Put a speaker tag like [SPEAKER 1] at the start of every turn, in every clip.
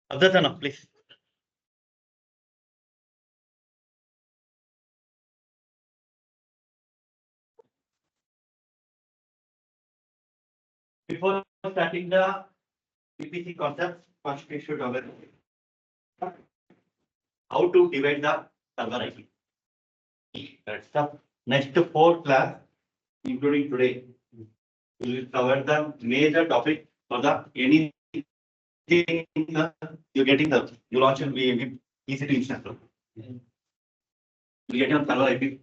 [SPEAKER 1] Abdullah, please. Before starting the PPC concept, first we should know how to divide the server IP. That's the next 4 class, including today. We will cover the major topic for the anything you're getting the you launch will be easy to install. You get a server IP.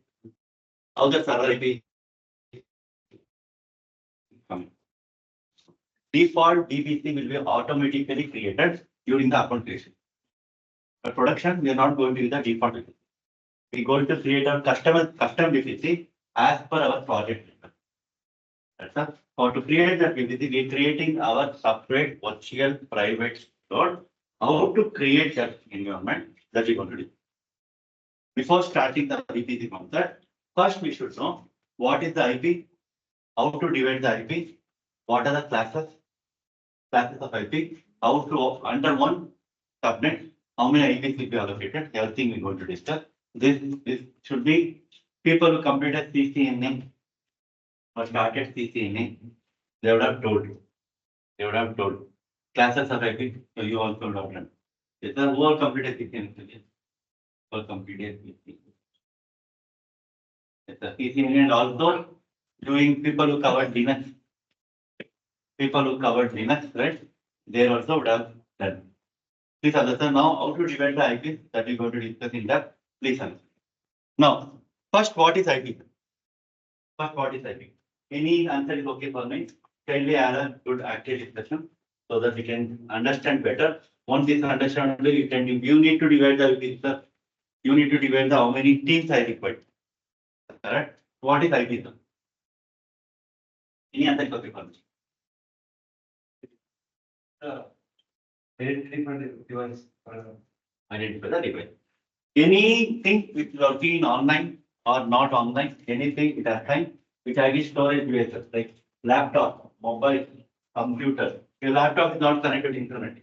[SPEAKER 1] How the server IP coming? Default DBC will be automatically created during the account creation. For production, we are not going to use the default DBC. We are going to create a custom DBC as per our project. That's all. For to create that DBC, we are creating our separate virtual private node. How to create that environment that we are going to do. Before starting the DBC concept, first we should know what is the IP, how to divide the IP, what are the classes of IP, how to under one subnet, how many IPs will be allocated, everything we're going to discuss. This should be people who completed CCNA or started CCNA, they would have told you. They would have told classes of IP, so you also would have done. Yes, sir, who are completed CCNA? Who are completed CCNA? Yes, sir, CCNA and also doing people who covered Linux. People who covered Linux, right? They also would have done. Please understand now how to divide the IPs that we're going to discuss in depth. Please understand. Now, first, what is IP? First, what is IP? Any answer is okay for me. Kindly add a good active discussion so that we can understand better. Once this understand, you need to divide the IP, sir. You need to divide the how many teams I required. Correct? What is IP, sir? Any answer is okay for me. Identify the device. Identify the device. Anything which is working in online or not online, anything it has time, which I will storage devices like laptop, mobile, computer. Your laptop is not connected to internet.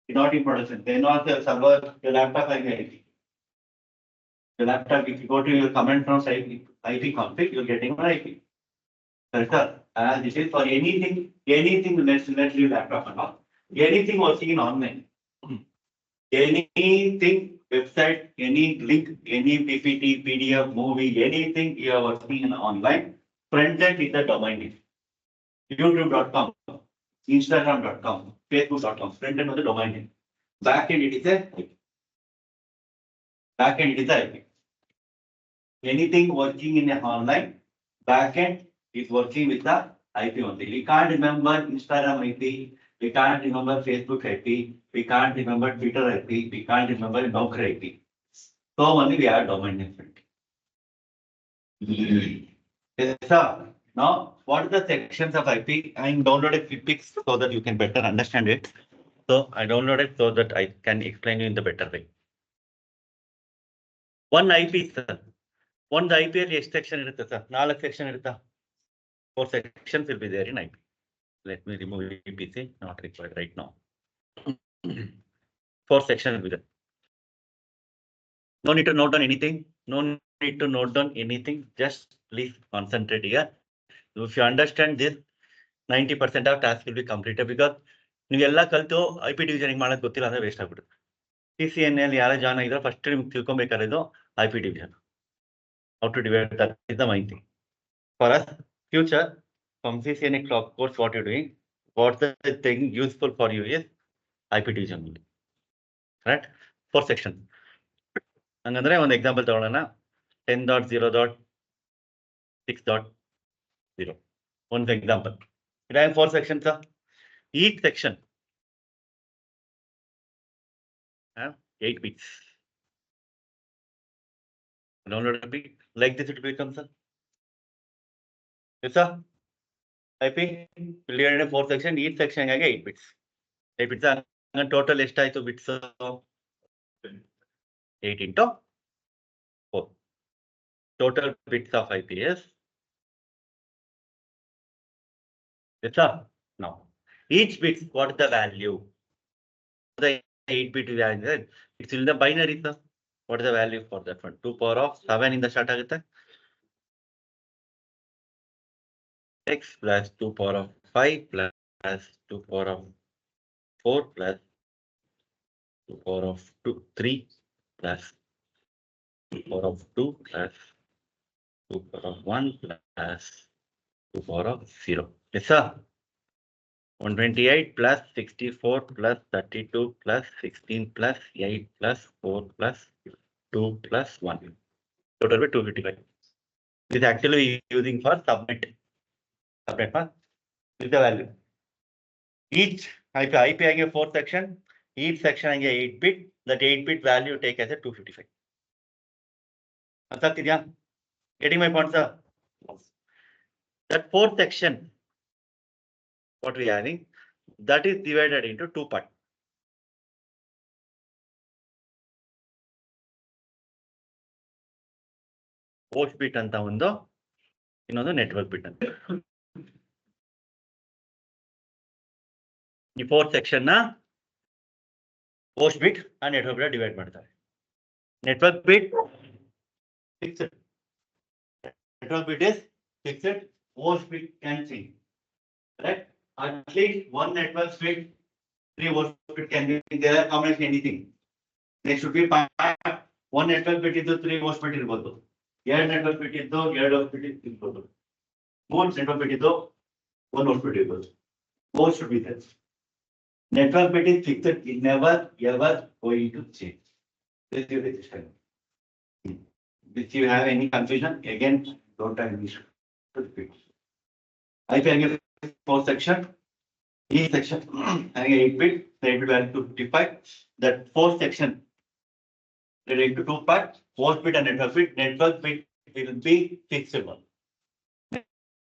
[SPEAKER 1] It's not in production. They not the server, your laptop has IP. Your laptop, if you go to your command prompt IP config, you're getting an IP. Sir, this is for anything, let's leave laptop and all. Anything working in online. Anything, website, any link, any PPT, PDF, movie, anything you are working in online, front end is the domain name. YouTube.com, Instagram.com, Facebook.com, front end of the domain name. Back end it is a IP. Anything working in an online, back end is working with the IP only. We can't remember Instagram IP. We can't remember Facebook IP. We can't remember Twitter IP. We can't remember Docker IP. So only we have domain name. Yes, sir. Now, what are the sections of IP? I downloaded Fipix so that you can better understand it. So I downloaded so that I can explain you in the better way. One IP, sir. One IP is section, sir. 4 section. 4 sections will be there in IP. Let me remove EPC, not required right now. 4 sections will be there. No need to note down anything. No need to note down anything. Just please concentrate here. If you understand this, 90% of task will be completed because ನೀವೆಲ್ಲ ಕಲ್ತು IP division ಮಾಡೋದು ಗೊತ್ತಿಲ್ಲ ಅಂದ್ರೆ waste ಆಗ್ಬಿಡುತ್ತೆ. CCNA ಯಾರು join ಆಗಿದ್ರೆ first ನಿಮ್ಗೆ ತಿಳ್ಕೊಬೇಕಾಗಿರೋದು IP division. How to divide that is the main thing. For us, future from CCNA course, what you're doing, what the thing useful for you is IP division. Right? 4 sections. ಹಂಗಂದ್ರೆ ಒಂದು example ತಗೊಳ್ಳೋಣ 10.0.6.0. One example. It has 4 sections. Each section have 8 bits. Download a bit like this, it becomes a yes, sir. IP will be in 4 section. Each section has 8 bits. 8 bits are total ಎಷ್ಟು bits 8 into 4. Total bits of IP is Yes, sir. Now, each bit, what is the value? The 8-bit value, it's in the binary, sir. What is the value for that one? 2 power of 7 in the start agutte. X plus 2 power of 5 plus 2 power of 4 plus 2 power of 3 plus 2 power of 2 plus 2 power of 1 plus 2 power of 0. Yes, sir. 128 plus 64 plus 32 plus 16 plus 8 plus 4 plus 2 plus 1. Total by 255. This is actually using for subnet. Subnet path. This is the value. Each IP having a 4 section, each section having a 8-bit. That 8-bit value take as a 255. Getting my point, sir? That 4th section, what we are having, that is divided into 2 parts. Host bit anta undo, ಇನ್ನೊಂದು network bit anta. ಈ 4th section na host bit and network bit divide ಮಾಡ್ತಾರೆ. Network bit fixed. Network bit is fixed. Host bit can change. Right? At least one network bit, 3 host bit can be there. Combination anything. There should be 5. One network bit is 3 host bit ಇರಬಹುದು. 2 network bit ಇದ್ದು 2 host bit ಇರಬಹುದು. 3 network bit ಇದ್ದು 1 host bit ಇರಬಹುದು. Both should be there. Network bit is fixed. It never ever going to change. This is the system. If you have any confusion, again, don't have any issue. IP having a 4 section. Each section having a 8-bit, the 8-bit value to 55. That 4th section divided into 2 parts. Host bit and network bit. Network bit will be fixed one.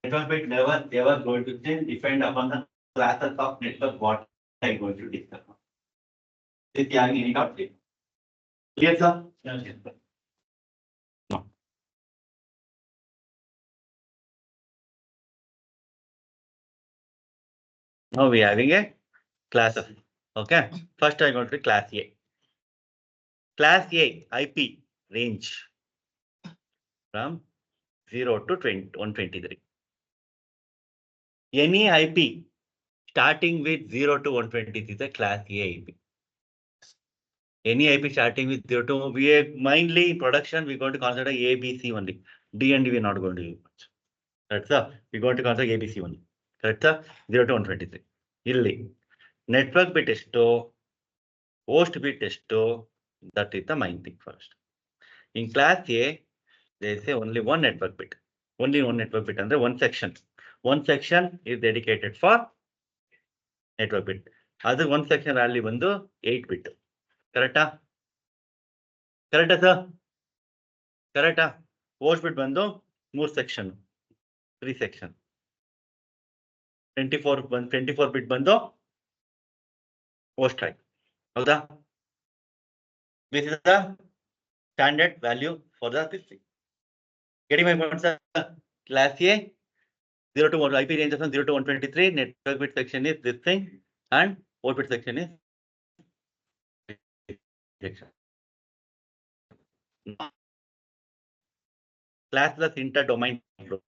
[SPEAKER 1] Network bit never ever going to change. Depend upon the classes of network what I am going to discuss. This is any doubt. Clear, sir? Yes. No. Now we are having a class of. Okay. First I am going to class A. Class A IP range from 0 to 123. Any IP starting with 0 to 123 is a class A IP. Any IP starting with 0 to we mainly in production we're going to consider A, B, C only. D and D we're not going to use much. Correct, sir? We're going to consider A, B, C only. Correct, sir? 0 to 123. Illi. Network bit esto, host bit esto, that is the main thing first. In class A, they say only one network bit. Only one network bit under one section. One section is dedicated for network bit. Other one section value ಬಂದು 8 bit. Correct? Correct, sir? Correct? Host bit ಬಂದು 3 section. 3 section. 24 bit ಬಂದು host type. ಹೌದಾ? This is the standard value for the this thing. Getting my point, sir? Class A 0 to 1 IP range from 0 to 123. Network bit section is this thing, and host bit section is section. Classless inter-domain flow.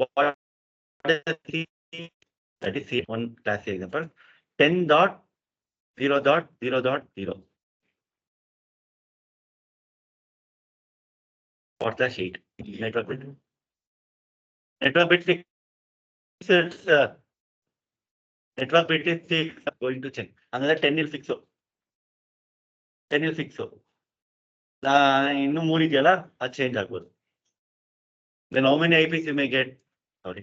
[SPEAKER 1] What is the that is one class A example 10.0.0.0 /8 network bit. Network bit is network bit is going to change. Another 10 will fix. 10 will fix. ಇನ್ನು 3 ಇದೆಯಲ್ಲ ಅದು change ಆಗ್ಬೋದು. Then how many IPs you may get? Sorry.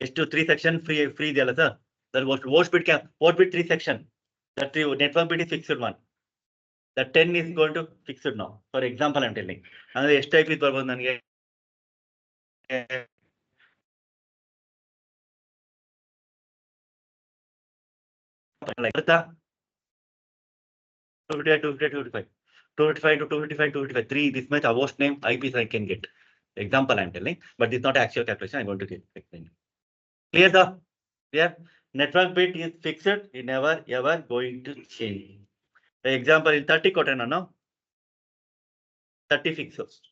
[SPEAKER 1] ಎಷ್ಟು 3 section free ಇದೆಯಲ್ಲ sir? That host bit 3 section. That network bit is fixed one. That 10 is going to fixed now. For example, I'm telling. ಅಂದ್ರೆ ಎಷ್ಟು IPs ಬರ್ಬೋದು ನನಗೆ? like 255 to 255, 3, this much host name, IPs I can get. Example I'm telling, but this is not actual calculation. I'm going to get. Clear the? Yeah. Network bit is fixed. It never ever going to change. The example is 30 kotena, no? 30 fixed.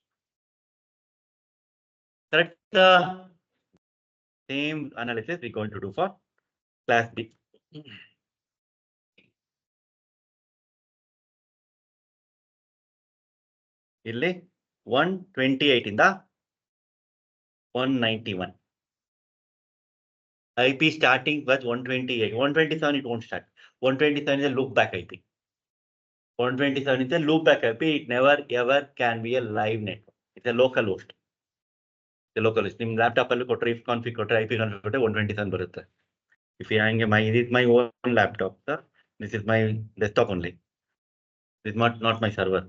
[SPEAKER 1] Correct. Same analysis we're going to do for class B. Illi 128 ಇಂದ 191. IP starting was 128. 127 it won't start. 127 is a loop back IP. 127 is a loop back IP. It never ever can be a live network. It's a local host. The local host. ನಿಮ್ಮ laptop ಅಲ್ಲಿ ಕೊಟ್ಟರೆ if config ಕೊಟ್ಟರೆ IP config ಕೊಟ್ಟರೆ 127 ಬರುತ್ತೆ. If you hang this is my own laptop, sir. This is my desktop only. This is not my server.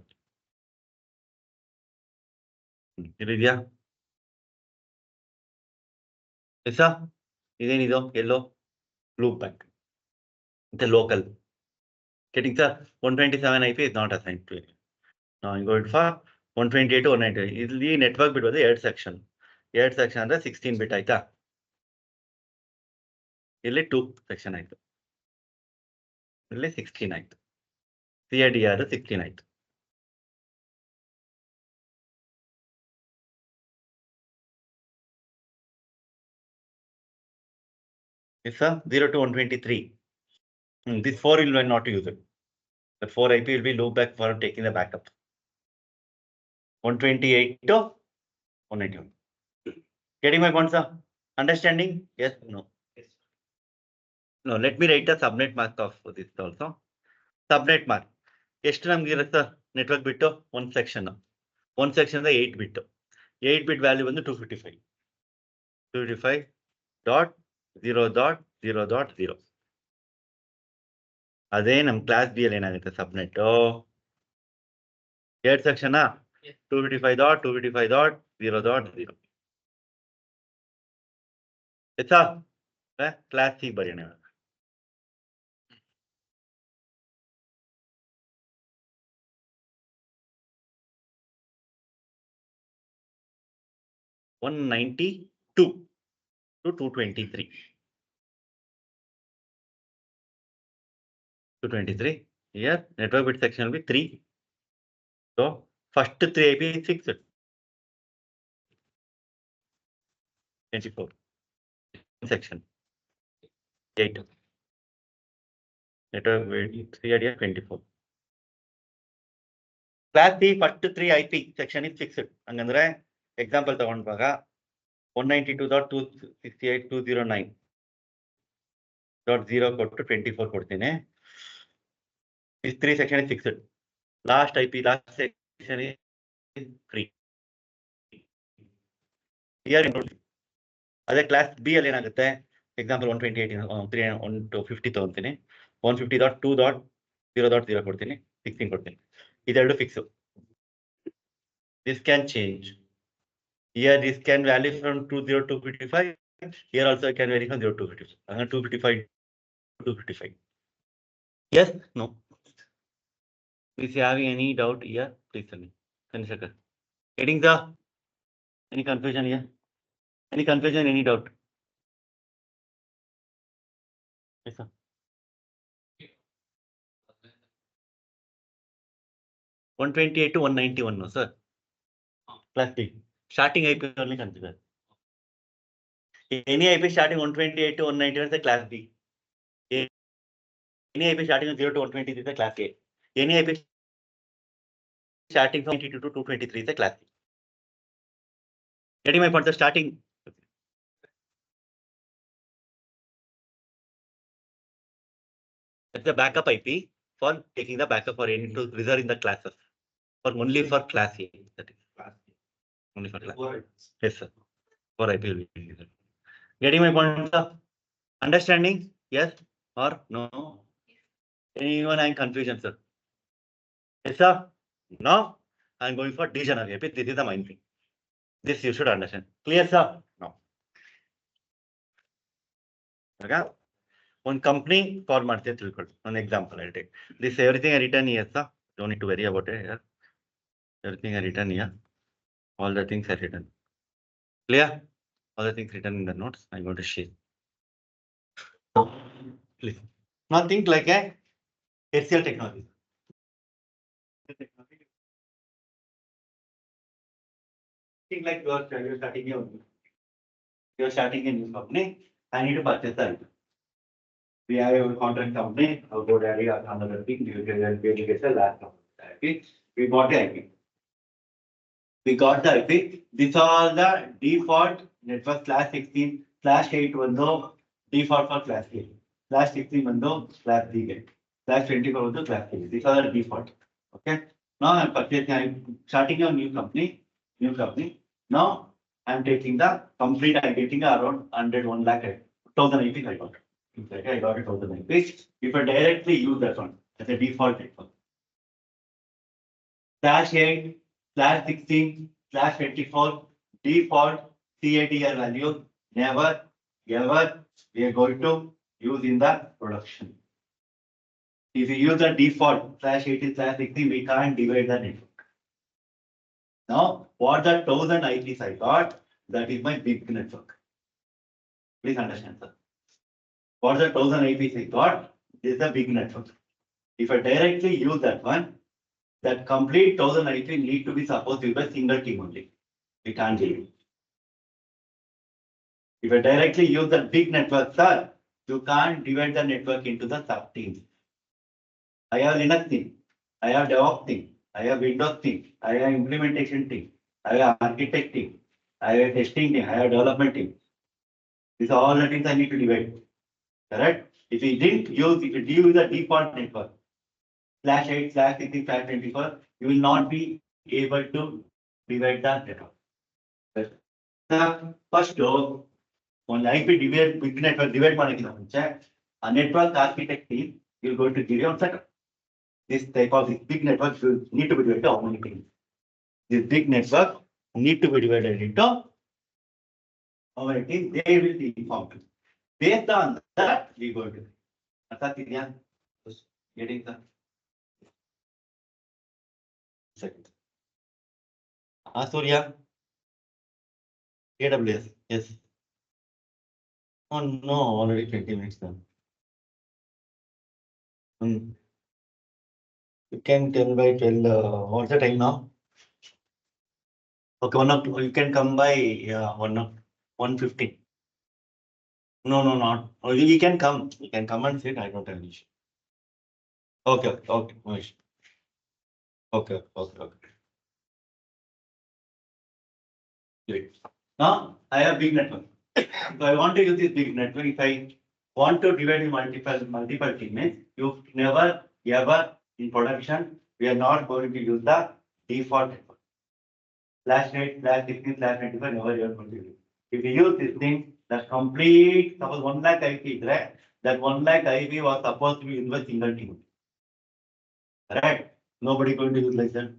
[SPEAKER 1] ಇದೆಯಾ? ಎಸಾ ಇದೇನಿದು ಎಲ್ಲೋ loop back. It's a local. Getting sir 127 IP is not assigned to it. Now I'm going for 128 to 198. This is the network bit was the 8 section. 8 section ಅಂದ್ರೆ 16 bit ಆಯ್ತಾ? ಇಲ್ಲಿ 2 section ಆಯ್ತು. ಇಲ್ಲಿ 16 ಆಯ್ತು. CIDR 16 ಆಯ್ತು. Yes sir, 0 to 123. This 4 will not use it. The 4 IP will be loop back for taking the backup. 128 to 191. Getting my point, sir? Understanding? Yes, no. Yes. No, let me write the subnet mask of this also. Subnet mark. ಎಷ್ಟು ನಮ್ಗೆ ಇರುತ್ತೆ network ಬಿಟ್ಟು ಒಂದು section 8 ಬಿಟ್ಟು 8 ಬಿಟ್ value ಬಂದು 255.0.0.0. ಅದೇ ನಮ್ಮ class B ಅಲ್ಲಿ ಏನಾಗುತ್ತೆ ಸಬ್ನೆಟ್ 8 ಸೆಕ್ಷನ್ 255.255.0.0. ಆಯ್ತಾ? ಕ್ಲಾಸ್ ಸಿ ಬರೆಯೋಣ. One 92 to 223. 223. Here network bit section will be 3. So first 3 IP is fixed. 24. Section 8. Network bit 3 idea 24. Class C first 3 IP section is fixed. ಹಂಗಂದ್ರೆ example ತಗೊಂಡಾಗ 192.268.209.0 ಕೊಟ್ಟು 24 ಕೊಡ್ತೀನಿ. This 3 section is fixed. Last IP, last section is free. Here ಅದೇ class B ಅಲ್ಲಿ ಏನಾಗುತ್ತೆ example 128 ತಗೊಂತೀನಿ 150.2.0.0 ಕೊಡ್ತೀನಿ 16 ಕೊಡ್ತೀನಿ. ಇದೆರಡು fix. This can change. Here this can vary from 20 to 255. Here also it can vary from 0 to 255. 255 to 255. Yes? No? If you have any doubt here, please tell me. Chandrasekhar. Getting the any confusion here? Any confusion? Any doubt? Yes, sir. 128 to 191, no, sir. Class B. Starting IP only consider. Any IP starting 128 to 191 is a class B. Any IP starting 0 to 123 is a class A. Any IP starting from 22 to 223 is a class C. Getting my point? The starting. That's the backup IP for taking the backup for any to reserve in the classes. For only for class A. That is class A. Only for class A. Yes, sir. For IP will be reserved. Getting my point, sir? Understanding? Yes or no? Anyone having confusion, sir? Yes, sir. Now I'm going for division of IP. This is the main thing. This you should understand. Clear, sir? No. Okay. one company for market record. One example I'll take. This everything I written here, sir. Don't need to worry about it here. Everything I written here. All the things are written. Clear? All the things written in the notes. I'm going to share. Please. Now think like a HCL technology. Think like you're starting a new company. I need to purchase that. We have a contract company, I'll go daddy or another thing, you get the last IP. We bought the IP. We got the IP. These are the default network class 16, class 8 window, default for class 8. Class 16 window, class 3 class 24 window, class 3. These are the default. Okay. Now I'm purchasing, I'm starting a new company. Now I'm taking the complete, I'm getting around 100, 1 lakh, 1000 IP I got. I got it 1000 IP. If I directly use that one as a default network. Slash 8, slash 16, slash 24, default CADR value, never, ever, we are going to use in the production. If you use the default slash 18, slash 16, we can't divide the network. Now, what the 1000 IPs I got, that is my big network. Please understand, sir. What the 1000 IPs I got is the big network. If I directly use that one, that complete 1000 IP need to be supposed to be a single team only. We can't do it. If I directly use the big network, sir, you can't divide the network into the sub teams. I have Linux team, I have DevOps team, I have Windows team, I have implementation team, I have architect team, I have testing team, I have development team. These are all the things I need to divide. Correct? If you use the default network, slash 8, slash 16, slash 24, you will not be able to divide the network. First, one IP divide big network divide a network architect team will going to give you on setup. This type of big network will need to be divided into how many things. This big network need to be divided into how many things they will be informed. Based on that, we go to getting the second. Surya, AWS, yes. Oh no, already 20 minutes done. You can tell by 12. What's the time now? Okay, you can come by 1:50. No, not. Oh, you can come. You can come and sit. I don't have an issue. Okay. No issue. Okay. Great. Now I have big network. If I want to use this big network, if I want to divide in multiple teammates, you never ever in production, we are not going to use the default network. Slash 8, slash 16, slash 25, never you are going to use. If you use this thing, the complete, suppose 1 lakh IP is right, that 1 lakh IP was supposed to be used by single team. Right? Nobody going to use like that.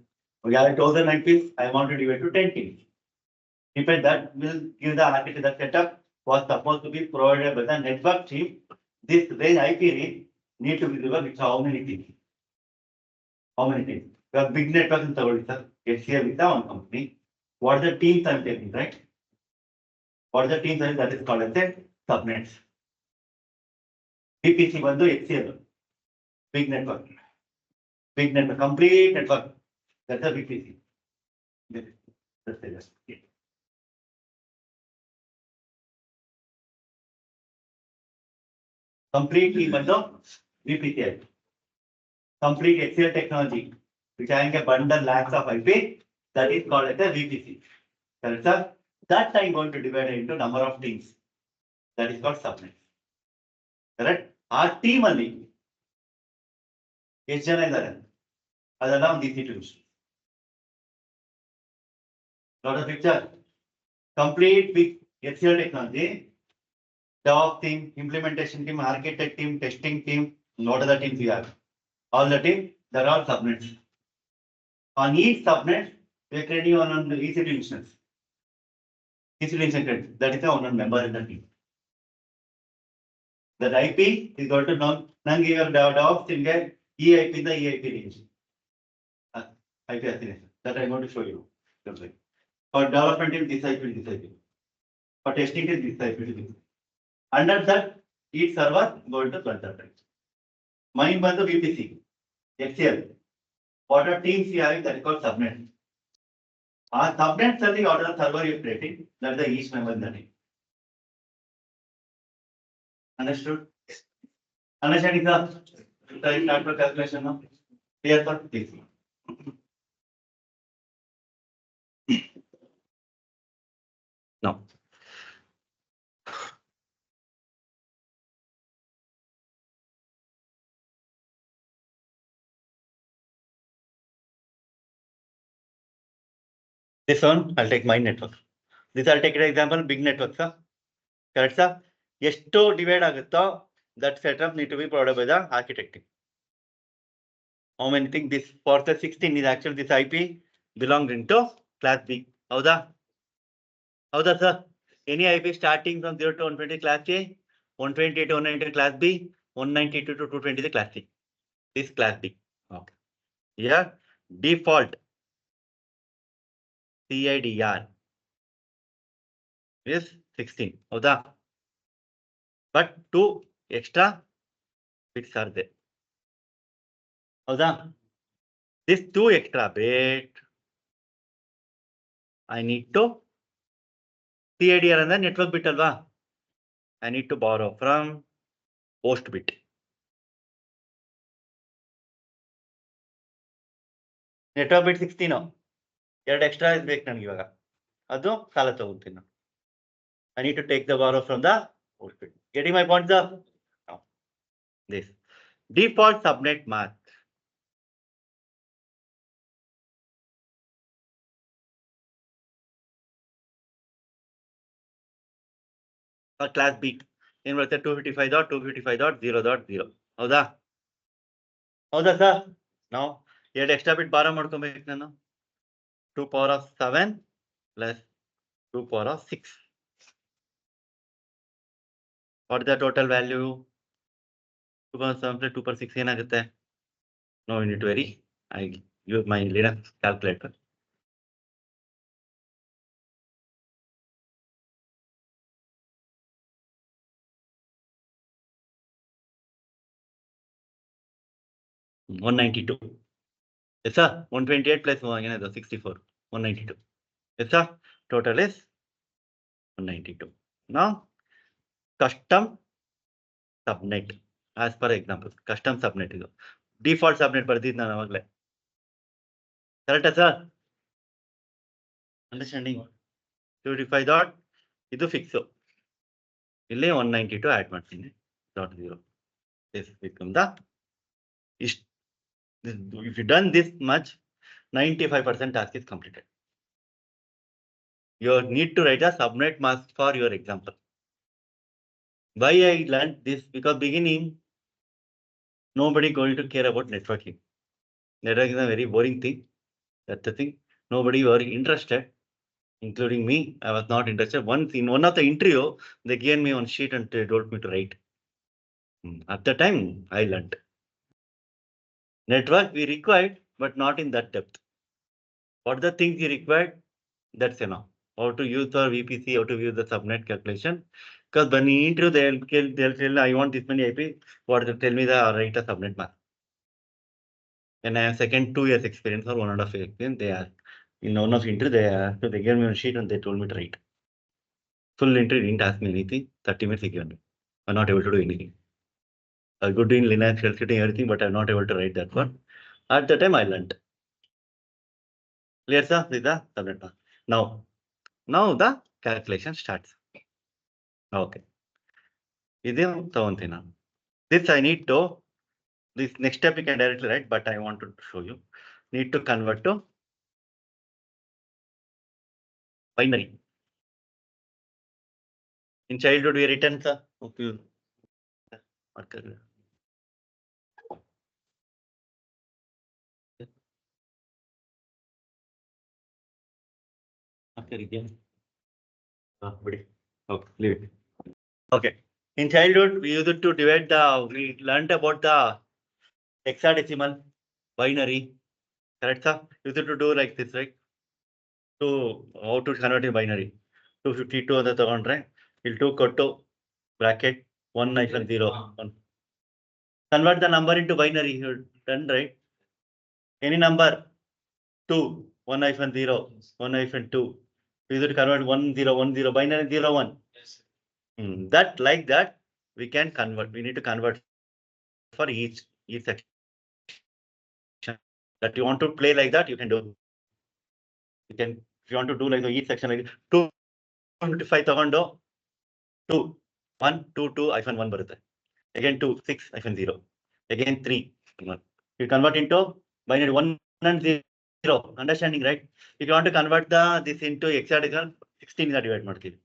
[SPEAKER 1] Okay, I have 1000 IPs, I want to divide to 10 teams. If that will give the architect the setup was supposed to be provided by the network team. This range IP range need to be divided with how many teams? How many teams? We have big network in Saudi, HCL with the one company. What are the teams I'm taking, right? What are the teams that is called as a subnets? VPC one to HCL. Big network, complete network. That's a VPC. That's it. Completely bundle VPCI. Complete HCL technology, which having a bundle lakhs of IP, that is called as a VPC. Correct, sir? That I'm going to divide into number of teams. That is called subnets. Correct? Our team only. HCL is DC tools. Not a picture. Complete with HCL technology. DevOps team, implementation team, architect team, testing team, what are the teams we have? All the teams, they're all subnets. On each subnet, we are creating one EC2 instance. EC2 instance, that is a one member in the team. That IP is going to nange your DevOps in the EIP in the EIP range. IP assignation. That I'm going to show you. For development in this IP, this IP. For testing is this IP, this. Under that, each server going to run that. Mine was the VPC, XL. What are teams you have that is called subnet. Subnet are the order server you're creating. That's the each member in the name. Understood? Understanding the start for calculation now? Clear for this. Now. This one, I'll take my network. This I'll take an example, big network, sir. Correct, sir? Yesto divide agutto, that setup need to be provided by the architect. How many things this for the 16 is actually this IP belongs into class B. Howda, sir? Any IP starting from 0 to 120 class A, 128 to 190 class B, 192 to 220 the class C. This class B. Okay. Here default CIDR is 16. Howda? But 2 extra bits are there. Howda? This 2 extra bit I need to CIDR and the network bit alva. I need to borrow from host bit. Network bit 16. ಎರಡು extra is ಬೇಕು ನನಗೆ ಇವಾಗ. ಅದು ಸಾಲ ತಗೋತೀನಿ. I need to take the borrow from the host bit. Getting my point, sir? No. This default subnet mask. Class B. ಏನು ಬರುತ್ತೆ 255.255.0.0. ಹೌದಾ? ಹೌದಾ ಸರ್? ನಾವು ಎರಡು ಎಕ್ಸ್ಟ್ರಾ ಬಿಟ್ ಬಾರೋ ಮಾಡ್ಕೊಬೇಕು ನಾನು. 2 power of 7 plus 2 power of 6. What is the total value? 2 power 7 plus 2 power 6 ಏನಾಗುತ್ತೆ? No need to worry. I use my Linux calculator. $192. Yes, sir. 128 plus 64. 192. Yes, sir. Total is 192. Now, custom subnet. As per example, custom subnet is default subnet ಬರ್ದಿದ್ದು ನಾನು ಅವಾಗಲೇ. ಕರೆಕ್ಟಾ sir? Understanding 255 dot ಇದು fix. ಇಲ್ಲಿ 192 add ಮಾಡ್ತೀನಿ. .0. This become the if you done this much, 95% task is completed. You need to write a subnet mask for your example. Why I learned this? Because beginning, nobody going to care about networking. Networking is a very boring thing. That's the thing. Nobody were interested, including me. I was not interested. Once in one of the interview, they gave me one sheet and they told me to write. At the time, I learned. Network we required, but not in that depth. What are the things you required? That's enough. How to use the VPC, how to use the subnet calculation. Because when you interview, they'll tell I want this many IP. What they tell me the write a subnet mask. And I have second 2 years experience or 1.5 years experience. They are in one of interview, they gave me a sheet and they told me to write. Full interview didn't ask me anything. 30 minutes they given me. I'm not able to do anything. I was good in Linux, shell everything, but I'm not able to write that one. At the time I learned. Clear, sir? With the subnet mask. Now the calculation starts. Okay. This I need to, this next step you can directly write, but I want to show you. Need to convert to binary. In childhood we written, sir. Okay. Okay, leave it. Okay. In childhood, we used to divide we learned about the hexadecimal, binary, correct, sir? Used to do like this, right? So, how to convert in binary? 252 ಅಂತ ತಗೊಂಡ್ರೆ ಇಲ್ಲಿ 2 ಕೊಟ್ಟು bracket 1-0 1. Convert the number into binary. You're done, right? Any number 2 1-0 1-2. We should convert 1010 binary 01.
[SPEAKER 2] Yes.
[SPEAKER 1] That like that we can convert. We need to convert for each section. That you want to play like that, you can do. You can, if you want to do like each section like 255 ತಗೊಂಡು 2 1 2 2 -1 ಬರುತ್ತೆ. Again 2 6 -0. Again 3 1. You convert into binary 1 and 0. Understanding, right? If you want to convert this into hexadecimal, 16 is divide ಮಾಡ್ತೀವಿ.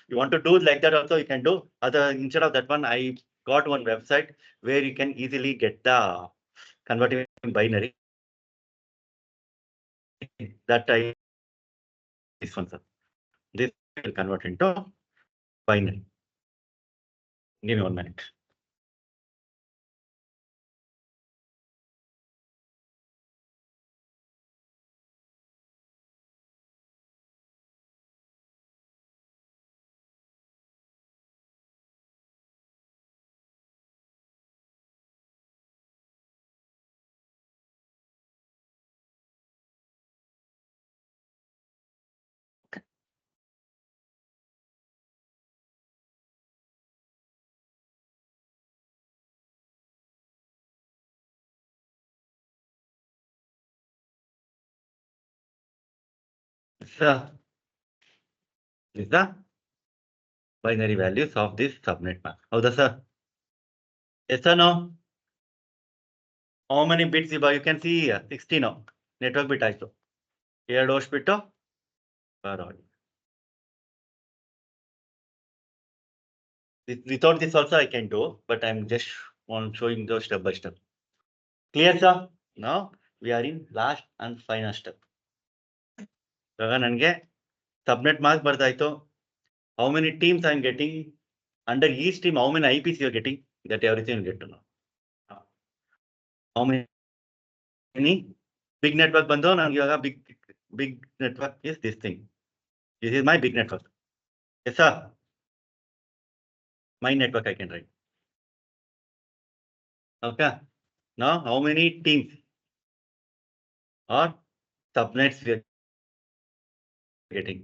[SPEAKER 1] You want to do like that also, you can do. Other instead of that one, I got one website where you can easily get the converting binary. That I this one, sir. This will convert into binary. Give me 1 minute. So, this is the binary values of this subnet map. How does sir? Yes or no? How many bits you buy? You can see here 16 now. Network bit also. Here dose bit. Without this also I can do, but I'm just showing those step by step. Clear, sir? Now we are in last and final step. ನನಗೆ subnet mask ಬರ್ದಾಯ್ತು. How many teams I'm getting? Under each team, how many IPs you're getting? That everything you get to know. How many big network ಬಂದು ನನಗೆ ಇವಾಗ big network is this thing. This is my big network. Yes, sir. My network I can write. Okay. Now, how many teams or subnets we are getting?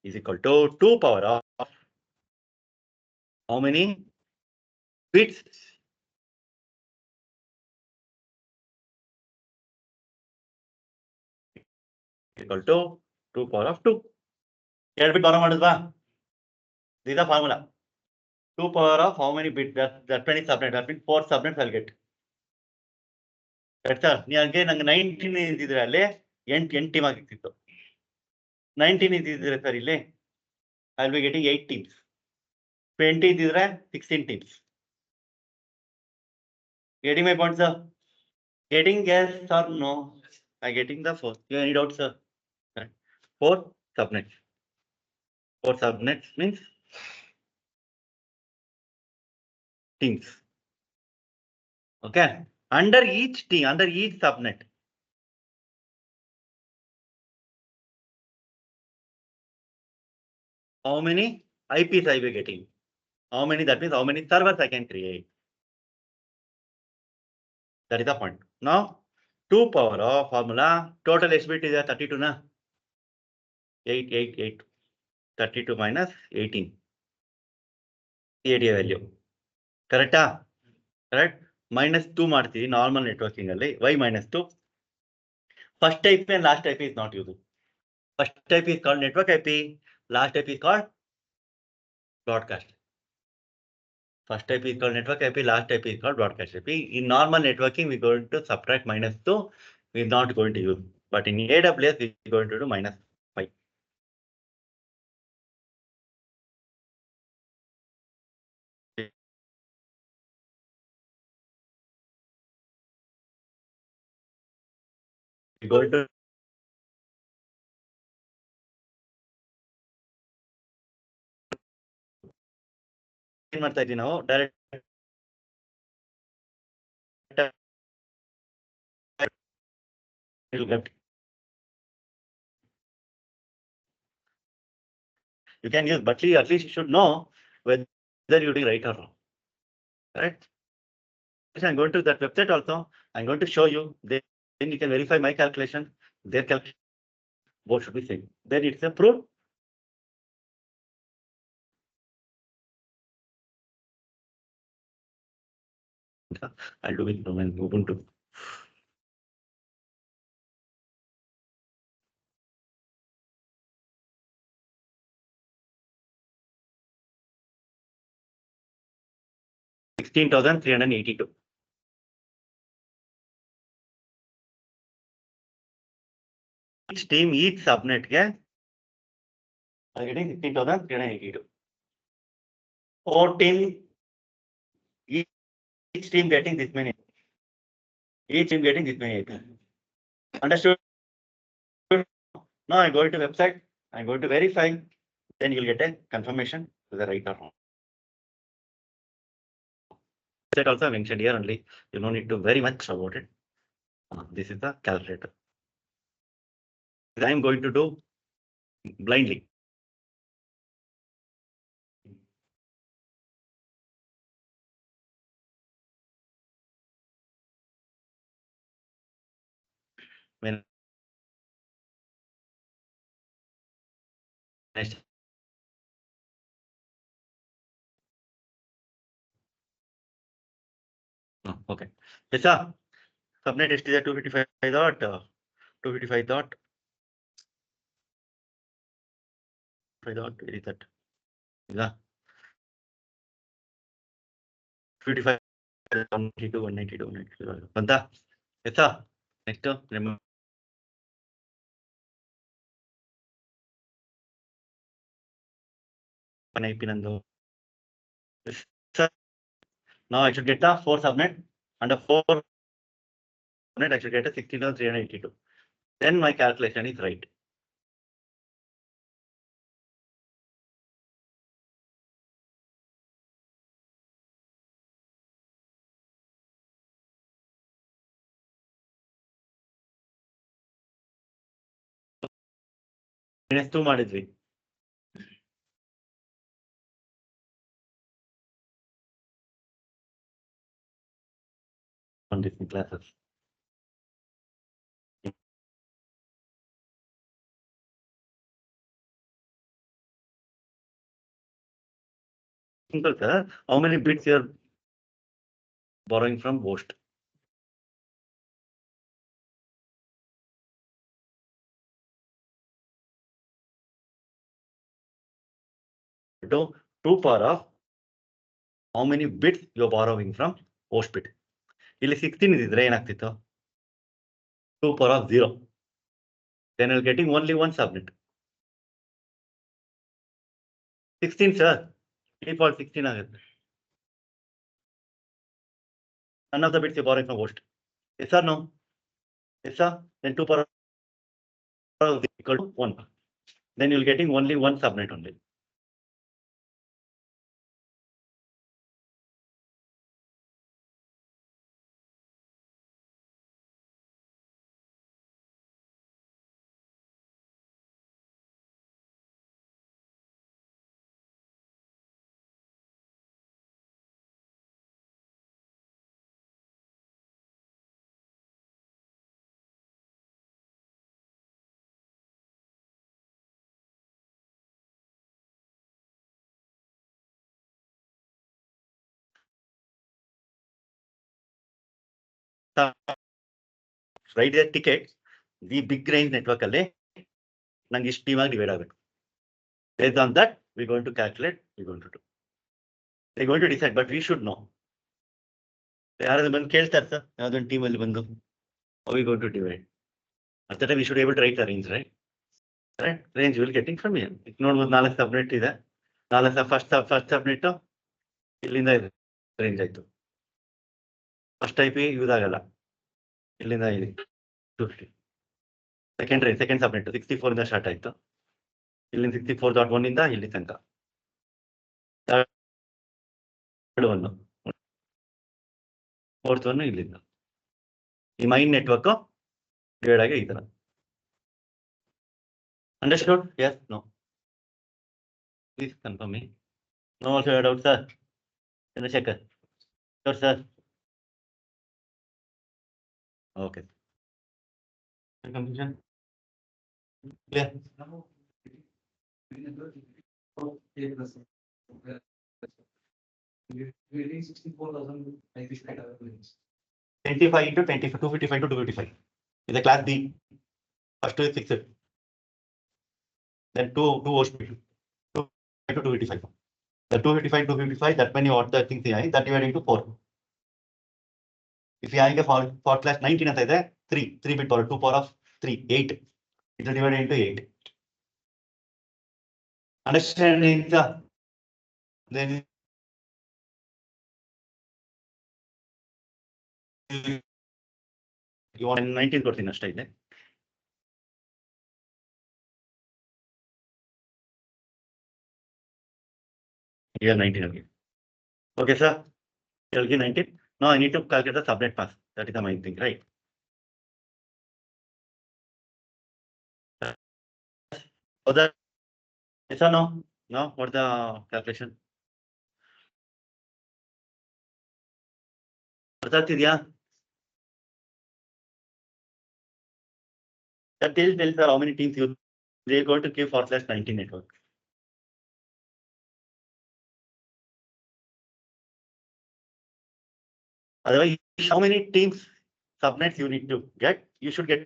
[SPEAKER 1] Is equal to 2 power of how many bits? Equal to 2 power of 2. Here bit borrow ಮಾಡಿದ್ವಾ? This is the formula. 2 power of how many bits? That many subnet. That means 4 subnets I'll get. That's all. ನನಗೆ 19 ಇದ್ದಿದ್ರೆ ಅಲ್ಲಿ 8 team ಆಗಿತ್ತು. 19 ಇದ್ದಿದ್ರೆ sir ಇಲ್ಲಿ I'll be getting 8 teams. 20 ಇದ್ದಿದ್ರೆ 16 teams. Getting my point, sir? Getting yes or no? I getting the 4. You any doubt, sir? 4 subnets. 4 subnets means teams. Okay. Under each team, under each subnet, how many IPs I will be getting? How many? That means how many servers I can create. That is the point. Now, 2 power of formula total bit is 32 na? 8, 8, 8. 32 minus 18. ADA value. Correct? Correct? Minus 2 ಮಾಡ್ತೀವಿ normal networking ಅಲ್ಲಿ. Why minus 2? First type and last type is not used. First type is called network IP. Last type is called broadcast. First type is called network IP. Last type is called broadcast IP. In normal networking, we're going to subtract minus 2. We're not going to use. But in AWS, we're going to do minus 5. We're going to ಏನ್ ಮಾಡ್ತಾ ಇದೀವಿ ನಾವು direct you can use, but at least you should know whether you're doing right or wrong. Right? I'm going to that website also. I'm going to show you. Then you can verify my calculation. Their calculation both should be same. Then it's a proof. I'll do it from Ubuntu. $16,382. Each team, each subnet, yeah, are getting 16,382. Or team, each team getting this many. Each team getting this many. Understood? Now I go to website. I'm going to verify. Then you'll get a confirmation whether right or wrong. That also I mentioned here only. You don't need to very much about it. This is the calculator. I'm going to do blindly. When next. Oh, okay. Yes, sir. Subnet is 255 dot 255 dot 5 dot where is that? Yeah. 55 192 192 192. Banta. Yes, sir. Next remember. IP Nando. Yes, sir. Now I should get the 4 subnet and the 4 subnet I should get a 16,382. Then my calculation is right. Minus 2 ಮಾಡಿದ್ವಿ. On different classes. Simple, sir. How many bits you're borrowing from host? To 2 power of how many bits you're borrowing from host bit. ಇಲ್ಲಿ 16 ಇದ್ರೆ ಏನಾಗ್ತಿತ್ತು 2 power of 0. Then you're getting only one subnet. 16, sir. Default 16 ಆಗುತ್ತೆ. None of the bits you're borrowing from host. Yes or no? Yes, sir. Then 2 power of equal to 1. Then you're getting only one subnet only. Write the ticket. The big range network ಅಲ್ಲಿ ನಂಗೆ ಇಷ್ಟು team ಆಗಿ divide ಆಗಬೇಕು. Based on that, we're going to calculate, we're going to do. They're going to decide, but we should know. ಯಾರಾದ್ರೂ ಬಂದು ಕೇಳ್ತಾರೆ sir ಯಾವ್ದೊಂದು team ಅಲ್ಲಿ ಬಂದು how we going to divide? At that time we should be able to write the range, right? Right? Range will getting from here. ನೋಡ್ಬೋದು 4 ಸಬ್ನೆಟ್ ಇದೆ. 4 first ಸಬ್ನೆಟ್ ಇಲ್ಲಿಂದ ಇದೆ range ಆಯ್ತು. ಫಸ್ಟ್ IP ಯೂಸ್ ಆಗಲ್ಲ. ಇಲ್ಲಿಂದ ಇದೆ 250. ಸೆಕೆಂಡ್ ರೇಂಜ್ ಸೆಕೆಂಡ್ ಸಬ್ನೆಟ್ 64 ಇಂದ start ಆಯ್ತು. ಇಲ್ಲಿಂದ 64.1 ಇಂದ ಇಲ್ಲಿ ತನಕ. one. Fourth one ಇಲ್ಲಿಂದ ಈ ಮೈನ್ ನೆಟ್ವರ್ಕ್ ಡಿವೈಡ್ ಆಗಿ ಈ ತರ. Understood? Yes? No? Please confirm me. No also doubt, sir. Chandrasekhar. Sure, sir. Okay. Confusion? Clear? Getting 64,000 IP lanes. 25 into 25, 255 to 255. Is a class B. First two is fixed. Then two host B. 2 to 285. The 255 to 255, that when you order the thing CI, that divided into 4. If you have for class 19 as I 3 bit power, 2 power of 3, 8. It will divide into 8. Understanding the then you want 19 ಕೊಡ್ತೀನಿ ಅಷ್ಟೇ ಇದೆ. Here 19 again. Okay, sir. You'll give 19. Now I need to calculate the subnet pass. That is the main thing, right? Other yes or no? No? What's the calculation? ಅರ್ಥ ಆಗ್ತಿದ್ಯಾ? That tells how many teams they're going to give /19 network. Otherwise, how many teams subnets you need to get? You should get.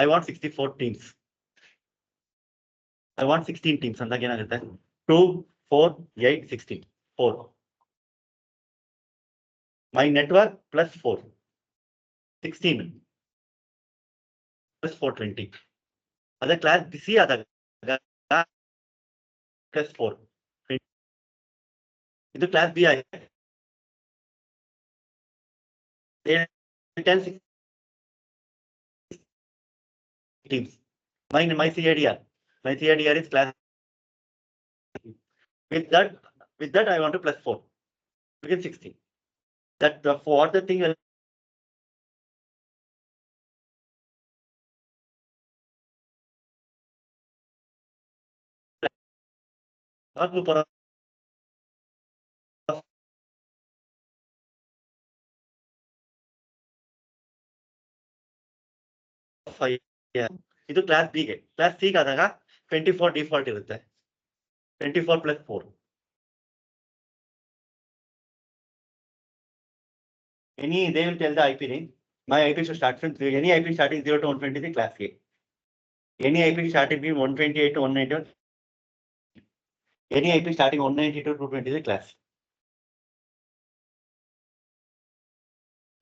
[SPEAKER 1] I want 64 teams. I want 16 teams. ಅಂದಾಗ ಏನಾಗುತ್ತೆ? 2, 4, 8, 16. 4. My network plus 4. 16. Plus 420. Other class C ಆದಾಗ plus 4. ಇದು class B ಆಗಿದೆ. 10 teams. My CADR. My CADR is class. With that I want to plus 4. We get 16. That for the thing will not go for 5. ಇದು class B ಗೆ. Class C ಆದಾಗ 24 default ಇರುತ್ತೆ. 24 plus 4. They will tell the IP name. My IP should start from any IP starting 0 to 120 is class A. Any IP starting between 128 to 191. Any IP starting 190 to 220 is class.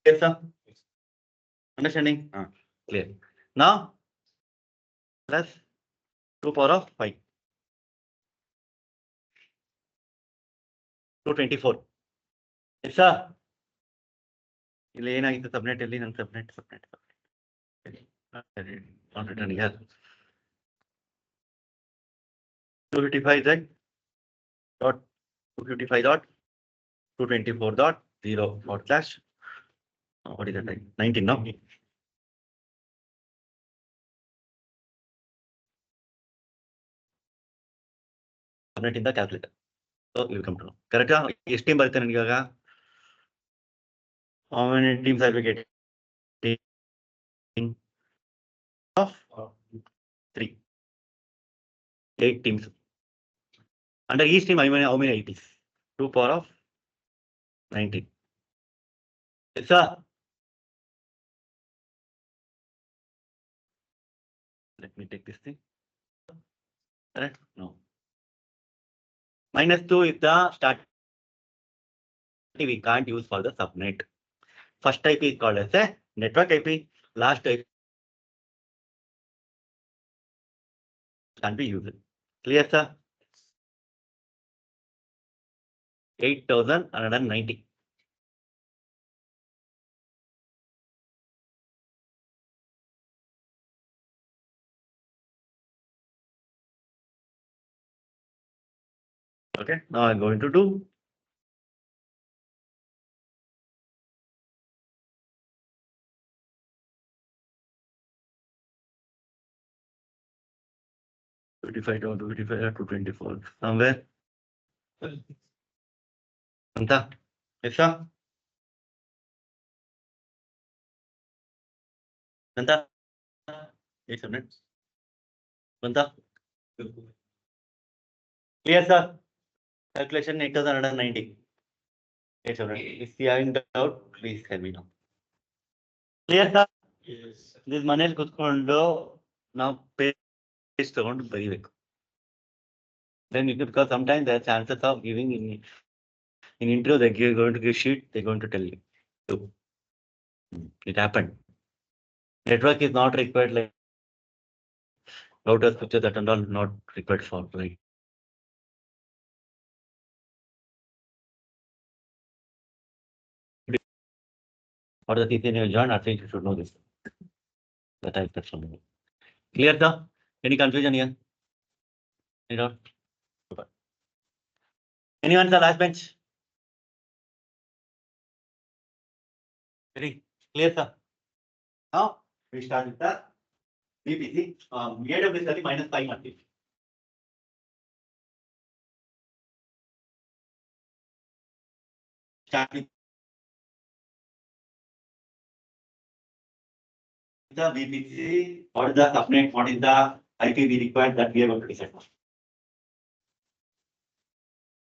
[SPEAKER 1] Yes, sir. Understanding? Clear. Now plus 2 power of 5. 224. Yes, sir. ಇಲ್ಲಿ ಏನಾಗಿತ್ತು ಸಬ್ನೆಟ್ ಅಲ್ಲಿ ನನ್ನ ಸಬ್ನೆಟ್ return here 255.224.0/. What is the time? 19 now. Subnet in the calculator. So you will come to know. Correct? ಎಷ್ಟು team ಬರುತ್ತೆ ನನಗೆ ಇವಾಗ? How many teams I will get? Of 3. 8 teams. Under each team, how many IPs? 2 power of 19. Yes, sir. Let me take this thing. Correct? No. -2 is the start. We can't use for the subnet. First IP is called as a network IP. Last IP can be used. Clear, sir? 8,190. Okay, now I'm going to do 25 to 25 to 24. Somewhere. Anta? Yes, sir? Anta? 8 subnets. Anta? Clear, sir? Calculation 8190. 8 subnets. If you are in doubt, please tell me now. Clear, sir? Yes. This ಮನೇಲಿ ಕುತ್ಕೊಂಡು ನಾವು page ತಗೊಂಡು ಬರೀಬೇಕು. Then you because sometimes there are chances of giving in intro they're going to give sheet, they're going to tell you. So, it happened. Network is not required like routers, switches, that and all not required for like. For the CCN you join, I think you should know this. That I that's something. Clear, sir? Any confusion here? You know? Anyone the last bench? Very clear, sir. Now we start with the VPC. AWS minus 5 months. Start with the VPC. What is the subnet? What is the IP we require that we are going to decide.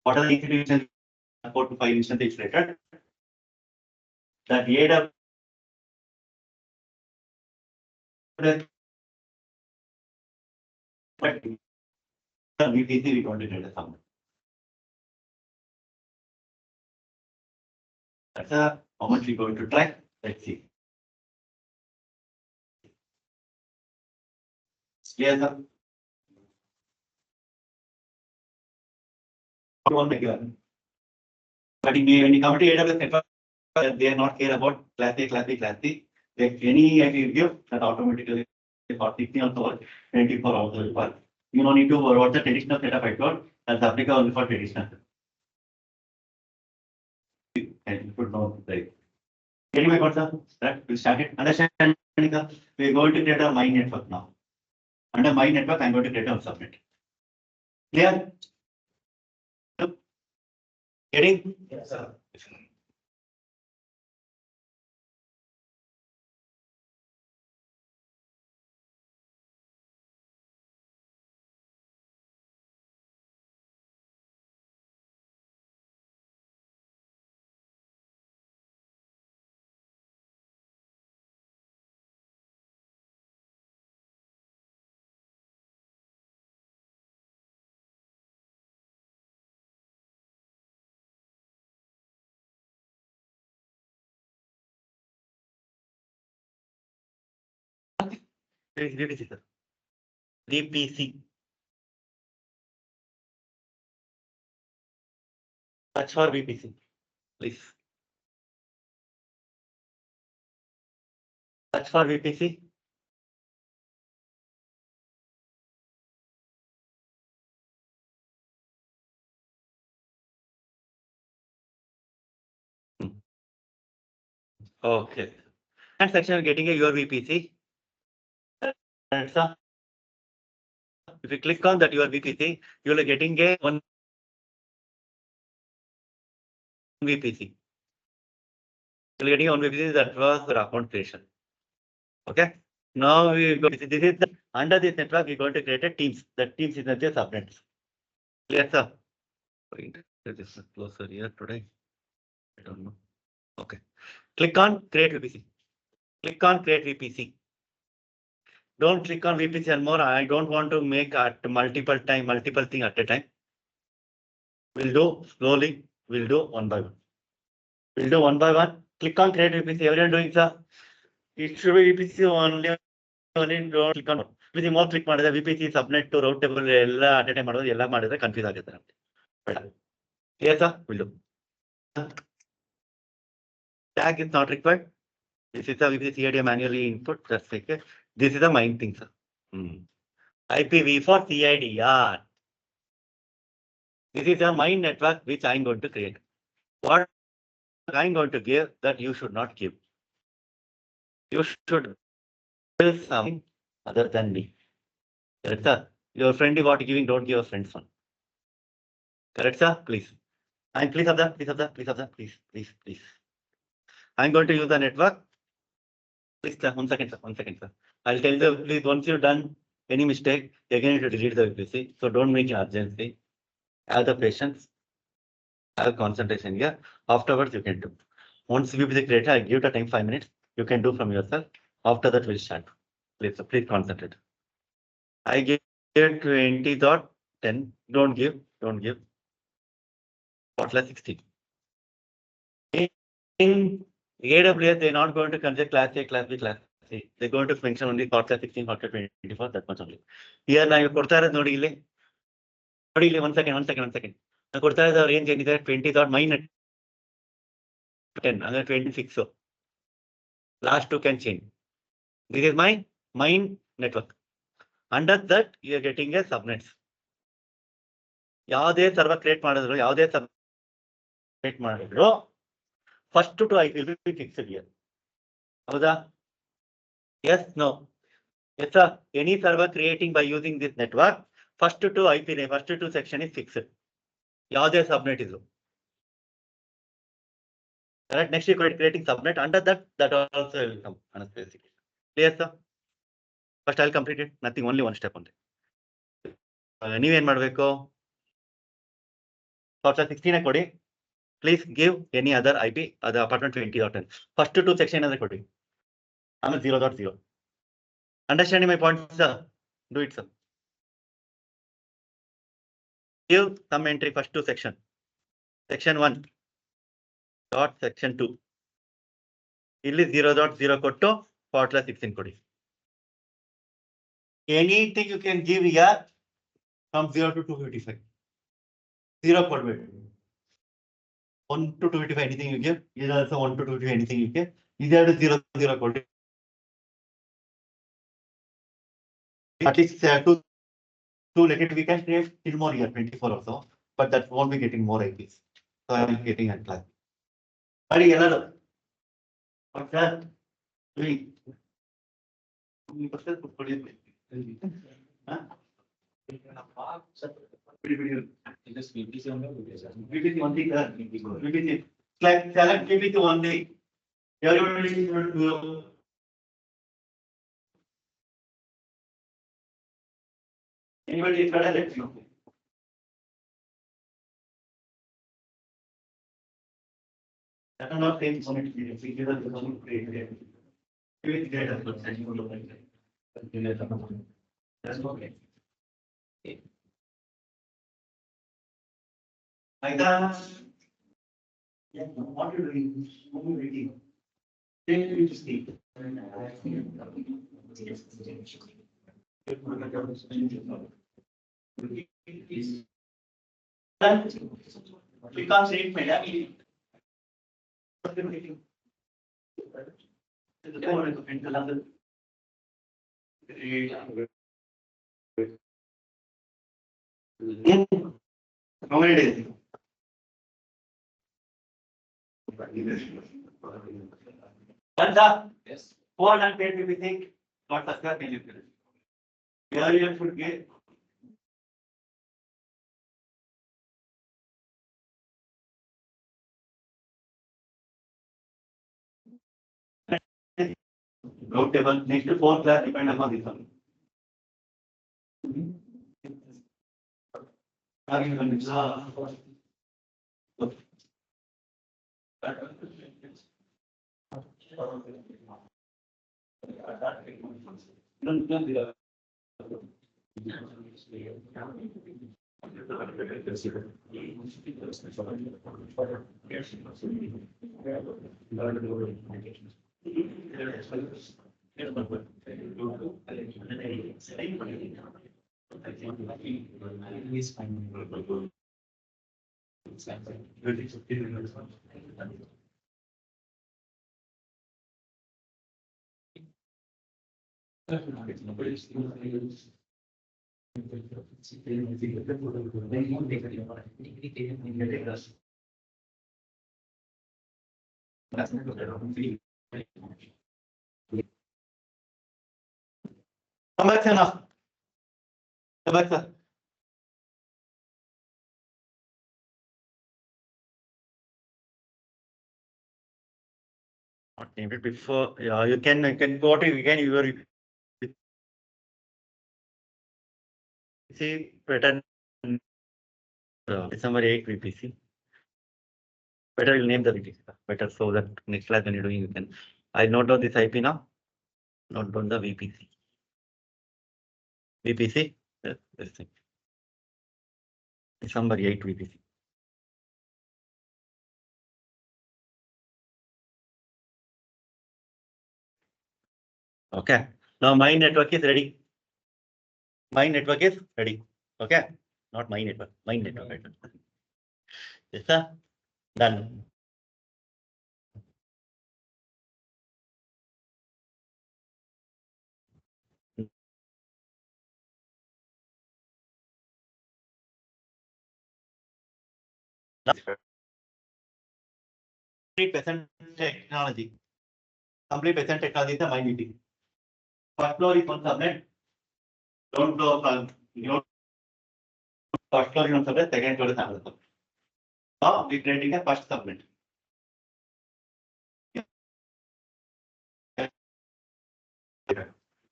[SPEAKER 1] What are the institutions? 4 to 5 instances rated. That AWS but VPC we don't need a subnet. That's how much we're going to try. Let's see. Clear, sir? But when you come to AWS network, they are not care about class A, class B, class C. If any IP you give, that automatically for 16 or 24 hours. You don't need to worry about the traditional setup I got. That's applicable only for traditional. And you should know right. Anyway, what's up? That we started understanding. We're going to create a my network now. Under my network, I'm going to create a subnet. Clear? Getting? Yes, sir. VPC, sir. VPC. Search for VPC, please. Search for VPC. Okay. And section getting a your VPC. If you click on that your VPC, you are getting a one VPC. You're getting one VPC that was for account creation. Okay. Now we go. This is the, under this network we're going to create a teams. The teams is nothing subnets. Clear, sir? This is closer here today. I don't know. Okay. Click on create VPC. Click on create VPC. Don't click on VPC and more. I don't want to make at multiple thing at a time. We'll do slowly. We'll do one by one. We'll do one by one. Click on create VPC. Everyone doing, sir? It should be VPC only. Don't click on VPC. More click ಮಾಡಿದ್ರೆ VPC subnet to Routetable ಎಲ್ಲ at a time ಮಾಡೋದು ಎಲ್ಲ ಮಾಡಿದ್ರೆ confuse ಆಗುತ್ತೆ ನಮಗೆ. ಬೇಡ. Yes, sir. We'll do. Tag is not required. This is a VPC CID manually input. That's okay. This is the main thing, sir. IPv4 CID. Yeah. This is a main network which I'm going to create. What I'm going to give that you should not give. You should do something other than me. Correct, sir? Your friend is what giving, don't give your friends one. Correct, sir? Please. And please observe, please. I'm going to use the network. Please, sir, 1 second, sir. 1 second, sir. I'll tell you, please, once you've done any mistake, again to delete the VPC. So don't make urgency. Have the patience. Have concentration here. Afterwards, you can do. Once VPC created, I give the time 5 minutes. You can do from yourself. After that, we'll start. Please, sir, please concentrate. I give 20.10. Don't give. Potluck 16. In AWS, they're not going to consider class A, class B, class C. They're going to mention only Potluck 16, Potluck 24, that much only. Here now you ಕೊಡ್ತಾರೆ ನೋಡಿ ಇಲ್ಲಿ. ನೋಡಿ ಇಲ್ಲಿ 1 second. ನಾನು ಕೊಡ್ತಾ ಇದ್ದ range ಏನಿದೆ 20.10 ಅಂದ್ರೆ 26. Last two can change. This is my main network. Under that, you are getting a subnets. ಯಾವುದೇ ಸರ್ವರ್ ಕ್ರಿಯೇಟ್ ಮಾಡಿದ್ರು first to IP will be fixed here. ಹೌದಾ? Yes, no. Yes, sir. Any server creating by using this network, first to IP name, first to section is fixed. ಯಾವುದೇ subnet is. Correct. Next, you creating subnet. Under that also will come. Basically. Clear, sir? First, I'll complete it. Nothing, only one step only. ನೀವೇನ್ ಮಾಡಬೇಕು? Potluck 16 ಕೊಡಿ. Please give any other IP, other apartment 20.10. First two section is ಕೊಡಿ. ಆಮೇಲೆ 0.0. Understanding my point, sir? Do it, sir. Give some entry first to section. Section 1. Dot section 2. ಇಲ್ಲಿ 0.0 ಕೊಟ್ಟು Potluck 16 ಕೊಡಿ. Anything you can give here from 0 to 255. 0 ಕೊಡ್ಬೇಕು. 1 to 255 anything you give. Is also 1 to 255 anything you give. Is 0 ಕೊಡಿ. At least to let it, we can create still more here 24 also, but that won't be getting more IPs. So I am getting a class. But another. What's that? Doing. VPC only. Select VPC only. Everybody should do. Anybody is better, let me know. That are not same Subnet. That's okay. Like that. Yeah, what are you doing? What are you reading? Take you to sleep. We can't say it, maybe. How many days? Yes. 400 we think not subscribe can you finish? Here you should get Routetable. Next to 4 class depend upon this one. How much enough? Back, sir. Not named before. Yeah, you can go to again your see pattern. December 8 VPC. Better you'll name the VPC. Better so that next class when you're doing you can. I note down this IP now. Note down the VPC. VPC. Yes, this thing. December 8 VPC. Okay. Now my network is ready. My network is ready. Okay. Not my network. My network. Yes, sir. Done. Complete percent technology. Complete percent technology is the mind meeting. First floor is on subnet. Ground floor on first floor is on subnet. Second floor is another subnet. Now we creating a first subnet.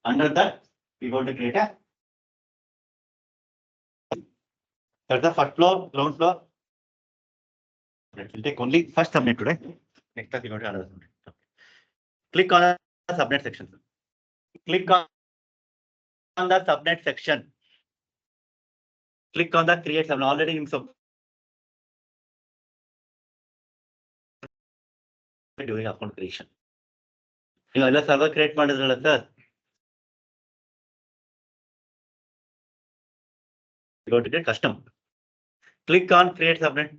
[SPEAKER 1] Under that, we want to create a. That's the first floor, ground floor. We'll take only first subnet today. Next time we go to another subnet. Click on the subnet section. Click on the subnet section. Click on the create subnet. Already in some doing account creation. You know, server create ಮಾಡಿದ್ರಲ್ಲ sir. You go to get custom. Click on create subnet.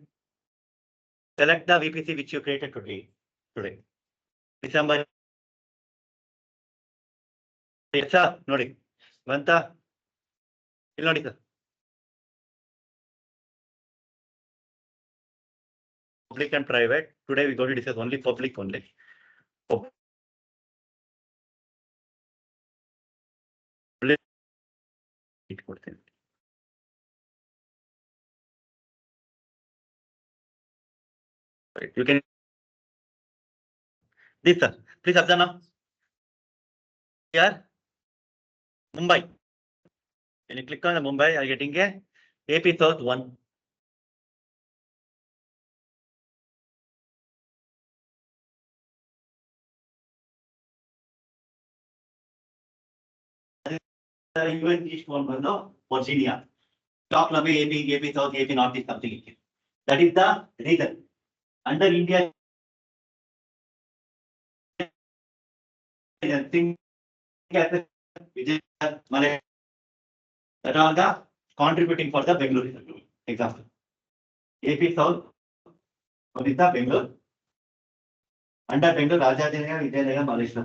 [SPEAKER 1] Select the VPC which you created today. December. Yes, sir. ನೋಡಿ ಬಂತ ಇಲ್ಲಿ ನೋಡಿ sir. Public and private. Today we go to discuss only public only. Right. You can this sir. Please observe now. Here Mumbai. When you click on the Mumbai, you are getting a AP South 1. Even each one no Virginia. Talk AB, AP South, AP North is something. That is the reason. Under India, thing that are the contributing for the Bangalore example. AP South, Odisha, Bangalore. Under Bangalore, Rajajanagar, Vijayanagar, Malaysia.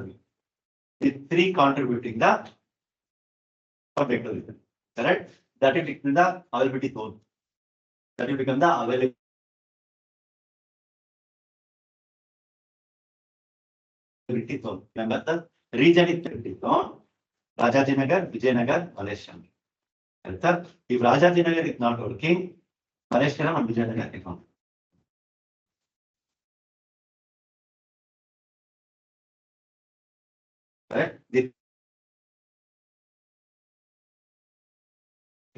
[SPEAKER 1] The three contributing the for Bangalore. Correct? That will become the availability zone. That will become the availability. Zone. Remember the region is zone. Rajajinagar, Vijayanagar, Malaysia. If Rajajinagar is not working, Malaysia and Vijayanagar is not. Right? The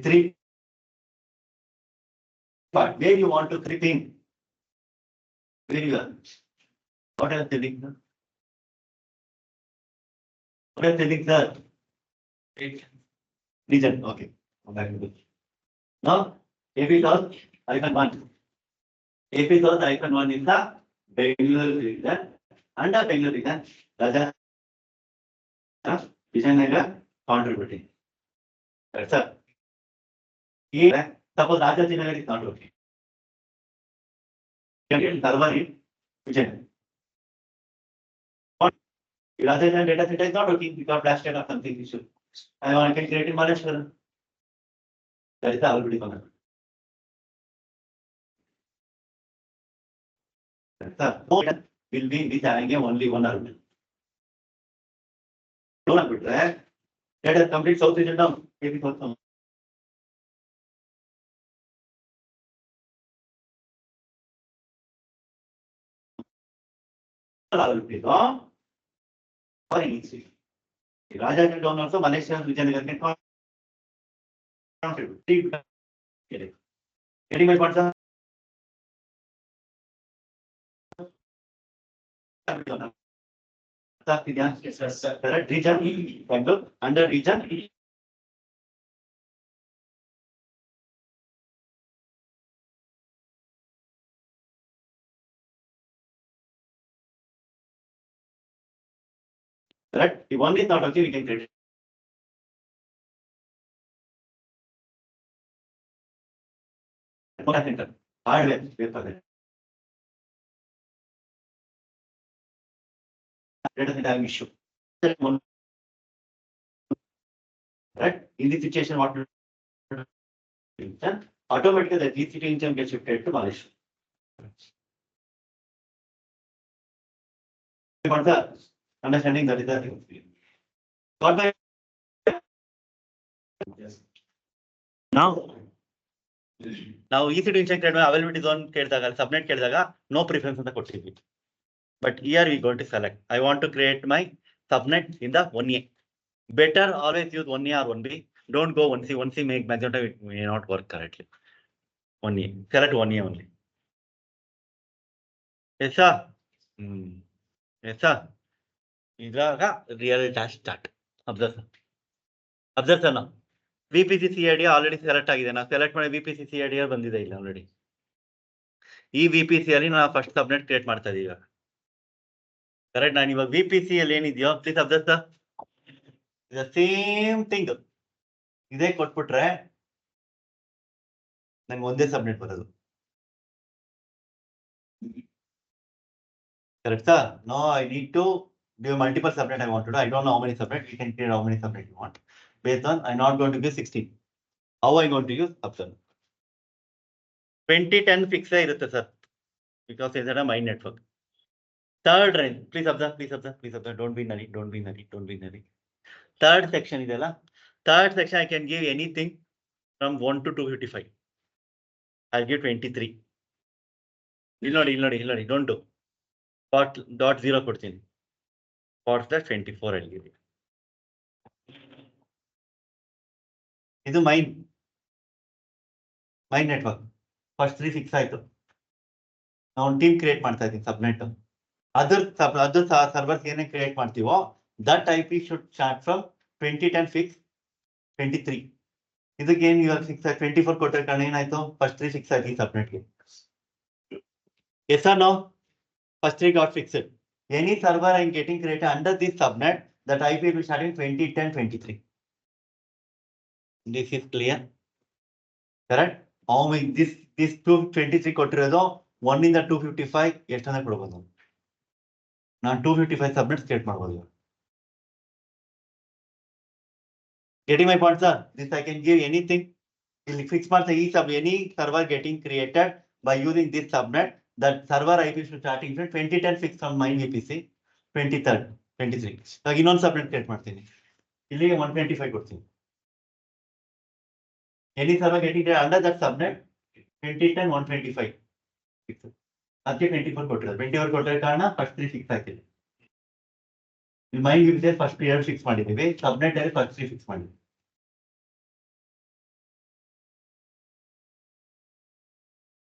[SPEAKER 1] three but where you want to creep in. Where you are. What are the links? What are the links, sir? Region. Okay. Now, AP South icon 1. AP South icon 1 is the Bangalore region. Under Bangalore region, Raja Vijayanagar contributing. That's it. Here, suppose Rajajinagar is not working. You can get server in Vijayanagar. Rajajinagar data center is not working because flash data or something issue. I can create in Malaysia. That is the availability concept. Will be with having only one argument. Don't put that. Let us complete South region down. availability for any city. Raja down also Malaysia region getting my point, sir. Region E, under region E. Right? If one is not okay, we can create. Center. Hardware. Data center have issue. Right? In this situation, what automatically the GCT engine gets shifted to Malaysia. Understanding that is the thing. Got my now EC2 injected availability zone subnet no preference in the code. But here we going to select. I want to create my subnet in the 1A. Better always use 1A or 1B. Don't go 1C. 1C make maximum it may not work correctly. 1A. Select 1A only. Yes, sir. Yes, sir. Real dash start. Observe, sir. Observe, sir. Now. VPC CID already select ಆಗಿದೆ ನಾನು select ಮಾಡಿ VPC CID ಬಂದಿದೆ ಇಲ್ಲ already. ಈ VPC ಅಲ್ಲಿ ನಾನು first subnet create ಮಾಡ್ತಾ ಇದ್ದೀವಿ ಈಗ. Correct ನಾನು ಇವಾಗ VPC ಅಲ್ಲಿ ಏನಿದೆಯೋ please observe sir. The same thing. ಇದೇ ಕೊಟ್ಬಿಟ್ರೆ ನಂಗೆ ಒಂದೇ ಸಬ್ನೆಟ್ ಬರೋದು. Correct sir? No, I need to do multiple subnet I want to do. I don't know how many subnet. We can create how many subnet you want. Based on I'm not going to give 16. How I going to use observe. 2010 fix irutte sir. Because it's a my network. Third range, please observe. Don't be nutty. Third section is third section I can give anything from 1 to 255. I'll give 23. Illodi. Don't do. Dot 0 ಕೊಡ್ತೀನಿ. For the 24 I'll give it. ಇದು my network. First 3 fix ಆಯ್ತು. ನಾವು team create ಮಾಡ್ತಾ ಇದ್ದೀನಿ ಸಬ್ನೆಟ್. Other servers ಏನೇ create ಮಾಡ್ತೀವೋ that IP should start from 2010 fix 23. ಇದಕ್ಕೆ ಏನು ಇವಾಗ 24 ಕೊಟ್ಟರೆ ಕಾರಣ ಏನಾಯ್ತು ಫಸ್ಟ್ 3 ಫಿಕ್ಸ್ ಆಗಿ ಸಬ್ನೆಟ್ಗೆ. Yes or no? First 3 got fixed. Any server I'm getting created under this subnet, that IP will start in 2010 23. This is clear? Correct? How many this 223 ಕೊಟ್ಟಿರೋದು 1 ಇಂದ 255 ಎಷ್ಟನ್ನ ಕೊಡಬಹುದು ನಾನು 255 ಸಬ್ನೆಟ್ಸ್ ಕ್ರಿಯೇಟ್ ಮಾಡಬಹುದು. Getting my point sir? This I can give anything. ಇಲ್ಲಿ fix ಮಾಡ್ತಾ ಈ any server getting created by using this subnet, that server IP should starting from 2010 fix from my VPC 23rd 23. ಇವಾಗ ಇನ್ನೊಂದು ಸಬ್ನೆಟ್ ಕ್ರಿಯೇಟ್ ಮಾಡ್ತೀನಿ. ಇಲ್ಲಿಗೆ 125 ಕೊಡ್ತೀನಿ. Any server getting created under that subnet 2010 125. ಅದಕ್ಕೆ 24 ಕೊಟ್ಟಿರೋದು. 24 ಕೊಟ್ಟಿರೋ ಕಾರಣ ಫಸ್ಟ್ 3 ಫಿಕ್ಸ್ ಆಗ್ತಿದೆ. ಮೈ VPC ಫಸ್ಟ್ 2 ಫಿಕ್ಸ್ ಮಾಡಿದ್ದೀವಿ. ಸಬ್ನೆಟ್ ಅಲ್ಲಿ ಫಸ್ಟ್ 3 ಫಿಕ್ಸ್ ಮಾಡಿದ್ದೀವಿ.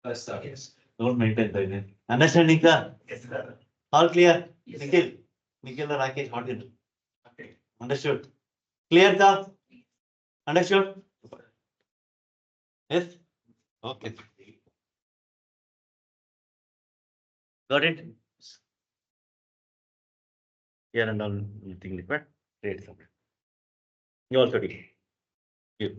[SPEAKER 1] Yes. Don't maintain by then. Understanding sir? Yes sir. All clear? Yes, Nikhil or Rakesh, what did you do? Okay. Understood? Clear sir? Understood? Yes? Okay. Got it? Here and all thing liquid. Create something. You also did. You.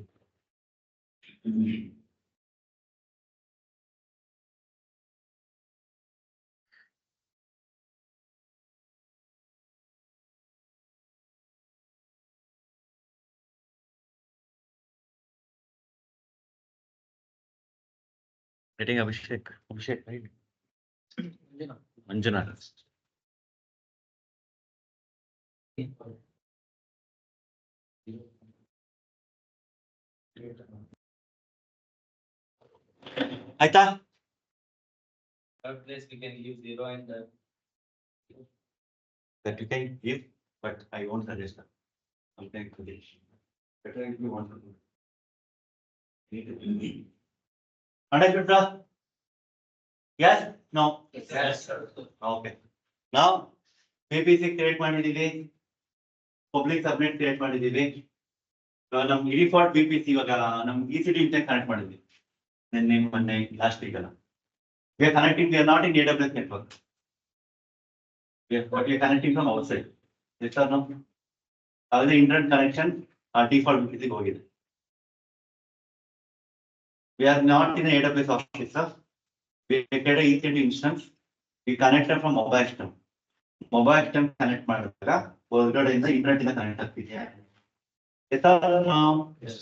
[SPEAKER 1] Getting Abhishek, right? Anjana. Aita?
[SPEAKER 2] Third place we can use 0 and
[SPEAKER 1] That you can give, but I won't suggest that. Something to this. Better if you want to do. Need to be. Understood, sir? Yes? No?
[SPEAKER 2] Yes, sir.
[SPEAKER 1] Okay. Now, PPC create ಮಾಡಿದೀವಿ. Public subnet create ಮಾಡಿದೀವಿ. ಇವಾಗ ನಮ್ default PPC ಇವಾಗ ನಮ್ EC2 intake connect ಮಾಡಿದ್ವಿ. ಮೊನ್ನೆ last week ಅಲ್ಲ. We are connecting, we are not in AWS network. But we are connecting from outside. Yes or no? How the internet connection our default PPC ಹೋಗಿದೆ. We are not in AWS office, sir. We get a EC2 instance. We connected from mobile system. Mobile system connect ಮಾಡಿದಾಗ ಹೊರಗಡೆಯಿಂದ internet ಇಂದ connect ಆಗ್ತಿದೆ. Yes or no?
[SPEAKER 2] Yes.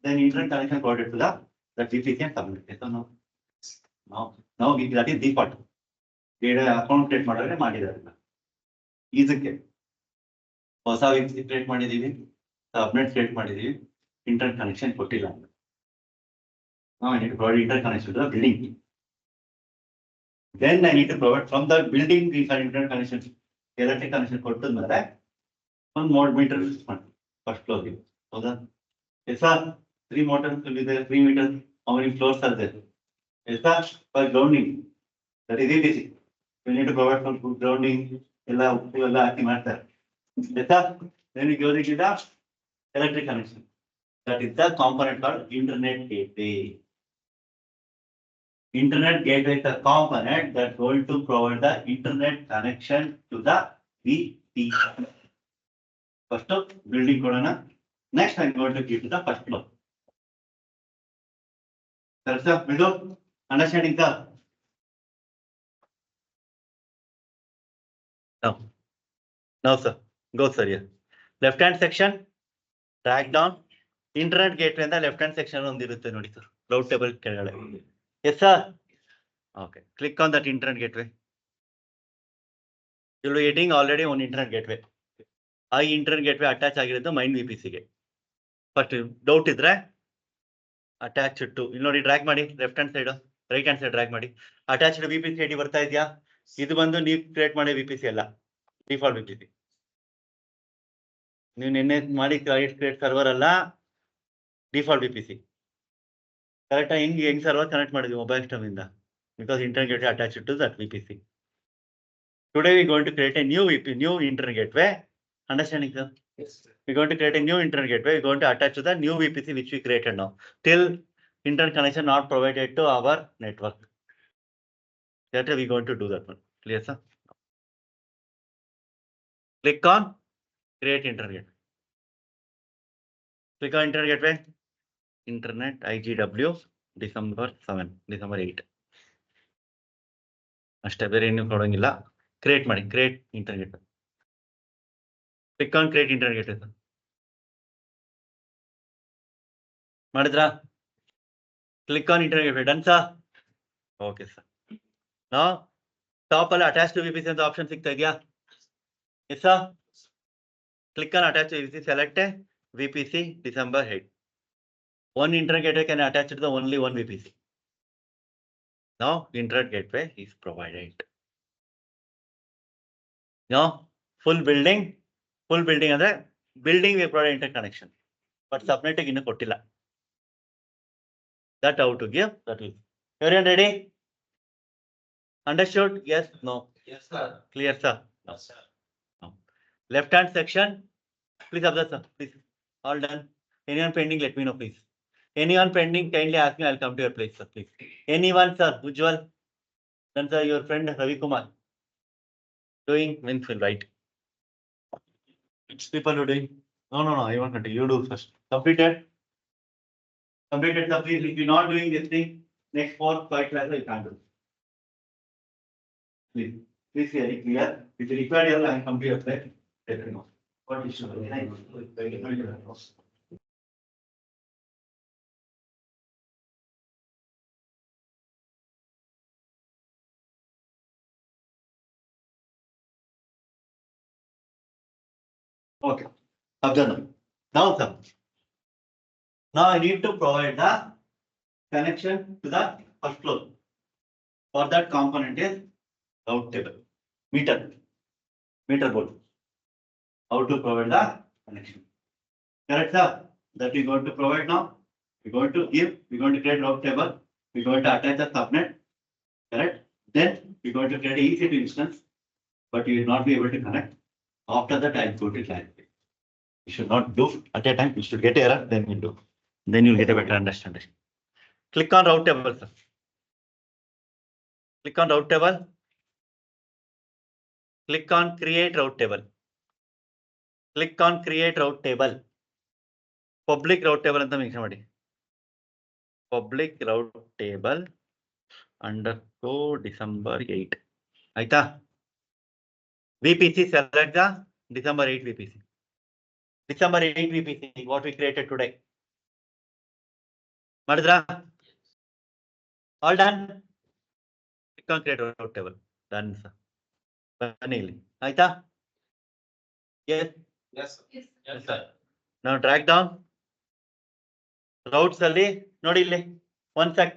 [SPEAKER 1] Then internet connection provided to the VPC and subnet. Yes or no? Now that is default. Data account create ಮಾಡಿದ್ದಾರೆ. ಇದಕ್ಕೆ ಹೊಸ VPC create ಮಾಡಿದೀವಿ, subnet create ಮಾಡಿದೀವಿ, internet connection ಕೊಟ್ಟಿಲ್ಲ. Now I need to provide internet connection to the building. Then I need to provide from the building internet connection, electric connection ಕೊಟ್ಟಿದ್ಮೇಲೆ ಒಂದು mode metre fix ಮಾಡಿ first ಫ್ಲೋರ್ಗೆ. ಹೌದಾ? Yes sir, 3 motors will be there, 3 meters. How many floors are there? Yes sir, for grounding. That is EPC. We need to provide some good grounding. ಎಲ್ಲ ಉಪ್ಪು ಎಲ್ಲ ಹಾಕಿ ಮಾಡ್ತಾರೆ. Yes sir, then we go to the electric connection. That is the component called internet gateway. Internet gateway is a component that is going to provide the internet connection to the VPC. First building ಕೊಡೋಣ. Next I am going to give to the first floor. Sir, below understanding the. Now sir, go sir here. Left hand section, drag down. Internet gateway and the left hand section ಒಂದಿರುತ್ತೆ ನೋಡಿ sir. Routetable ಕೆಳಗಡೆ. Yes sir. Okay. Click on that internet gateway. You will be getting already one internet gateway. ಆ internet gateway attach ಆಗಿರೋದು main VPC ಗೆ. First doubt ಇದ್ರೆ attach to ಇಲ್ಲಿ ನೋಡಿ drag ಮಾಡಿ left hand side, right hand side drag ಮಾಡಿ. Attached VPC ID ಬರ್ತಾ ಇದೆಯಾ? ಇದು ಬಂದು ನೀವು ಕ್ರಿಯೇಟ್ ಮಾಡೋ VPC ಅಲ್ಲ, ಡಿಫಾಲ್ಟ್ VPC. ನೀವು ನಿನ್ನೆ ಮಾಡಿ ಕ್ರಿಯೇಟ್ ಸರ್ವರ್ ಅಲ್ಲ, ಡಿಫಾಲ್ಟ್ VPC. ಕರೆಕ್ಟ್ ಹೆಂಗ್ ಸರ್ವರ್ ಕನೆಕ್ಟ್ ಮಾಡಿದ್ವಿ ಮೊಬೈಲ್ ಸಿಸ್ಟಮ್ ಇಂದ, because internet gateway attached to that VPC. Today we are going to create a new internet gateway. Understanding sir?
[SPEAKER 2] Yes, sir.
[SPEAKER 1] We are going to create a new internet gateway. We are going to attach to the new VPC which we created now. Till internet connection not provided to our network. That we are going to do that one. Clear sir? Click on create internet gateway. Click on internet gateway. Internet IGW December 8. ಅಷ್ಟೇ, ಬೇರೆ ಏನು ಕೊಡೋಂಗಿಲ್ಲ. Create ಮಾಡಿ, create internet gateway. Click on create internet gateway sir. ಮಾಡಿದ್ರಾ? Click on internet gateway. Done sir? Okay sir. ನಾವು top ಅಲ್ಲಿ attach to VPC ಅಂತ option ಸಿಗ್ತಾ ಇದೆಯಾ? Yes sir. Click on attach to VPC, select VPC December 8. One internet gateway can attach to the only one VPC. Now internet gateway is provided. Now full building ಅಂದ್ರೆ building we provide internet connection, but subnet ಗೆ ಇನ್ನು ಕೊಟ್ಟಿಲ್ಲ. That how to give, that will. Everyone ready? Understood? Yes? No?
[SPEAKER 2] Yes, sir.
[SPEAKER 1] Clear sir?
[SPEAKER 2] No, sir.
[SPEAKER 1] No. Left hand section, please observe sir, please. All done. Anyone pending, let me know please. Anyone pending, kindly ask me, I'll come to your place sir, please. Anyone sir? Ujjwal? Then sir, your friend Ravi Kumar doing means will write. Which people are doing? No, I want to. You do first. Completed sir, please. If you're not doing this thing, next 4-5 classes you can't do. Please very clear. If you require your, I come to your place. Let me know. What is your Okay. Observe now sir. Now I need to provide the connection to the first floor. For that component is Routetable meter. meter board. How to provide the connection? Correct, sir? That we're going to provide now. We're going to create route table. We're going to attach the subnet. Correct? Then we're going to create an EC2 instance, but you will not be able to connect. After that, I'm going to clarify. You should not do at a time. You should get error, then you do. Then you'll get a better understanding. Click on route table, sir. Click on route table. Click on create route table. Click on create route table. Public route table ಅಂತ mention ಮಾಡಿ. Public route table underscore December 8. ಆಯ್ತಾ? VPC select the December 8 VPC. December 8 VPC, what we created today. ಮಾಡಿದ್ರಾ? All done? Click on create route table. Done, sir. ಬನ್ನಿ ಇಲ್ಲಿ. ಆಯ್ತಾ? Yes. Yes, sir. Now drag down. Routes ಅಲ್ಲಿ ನೋಡಿ ಇಲ್ಲಿ. One sec.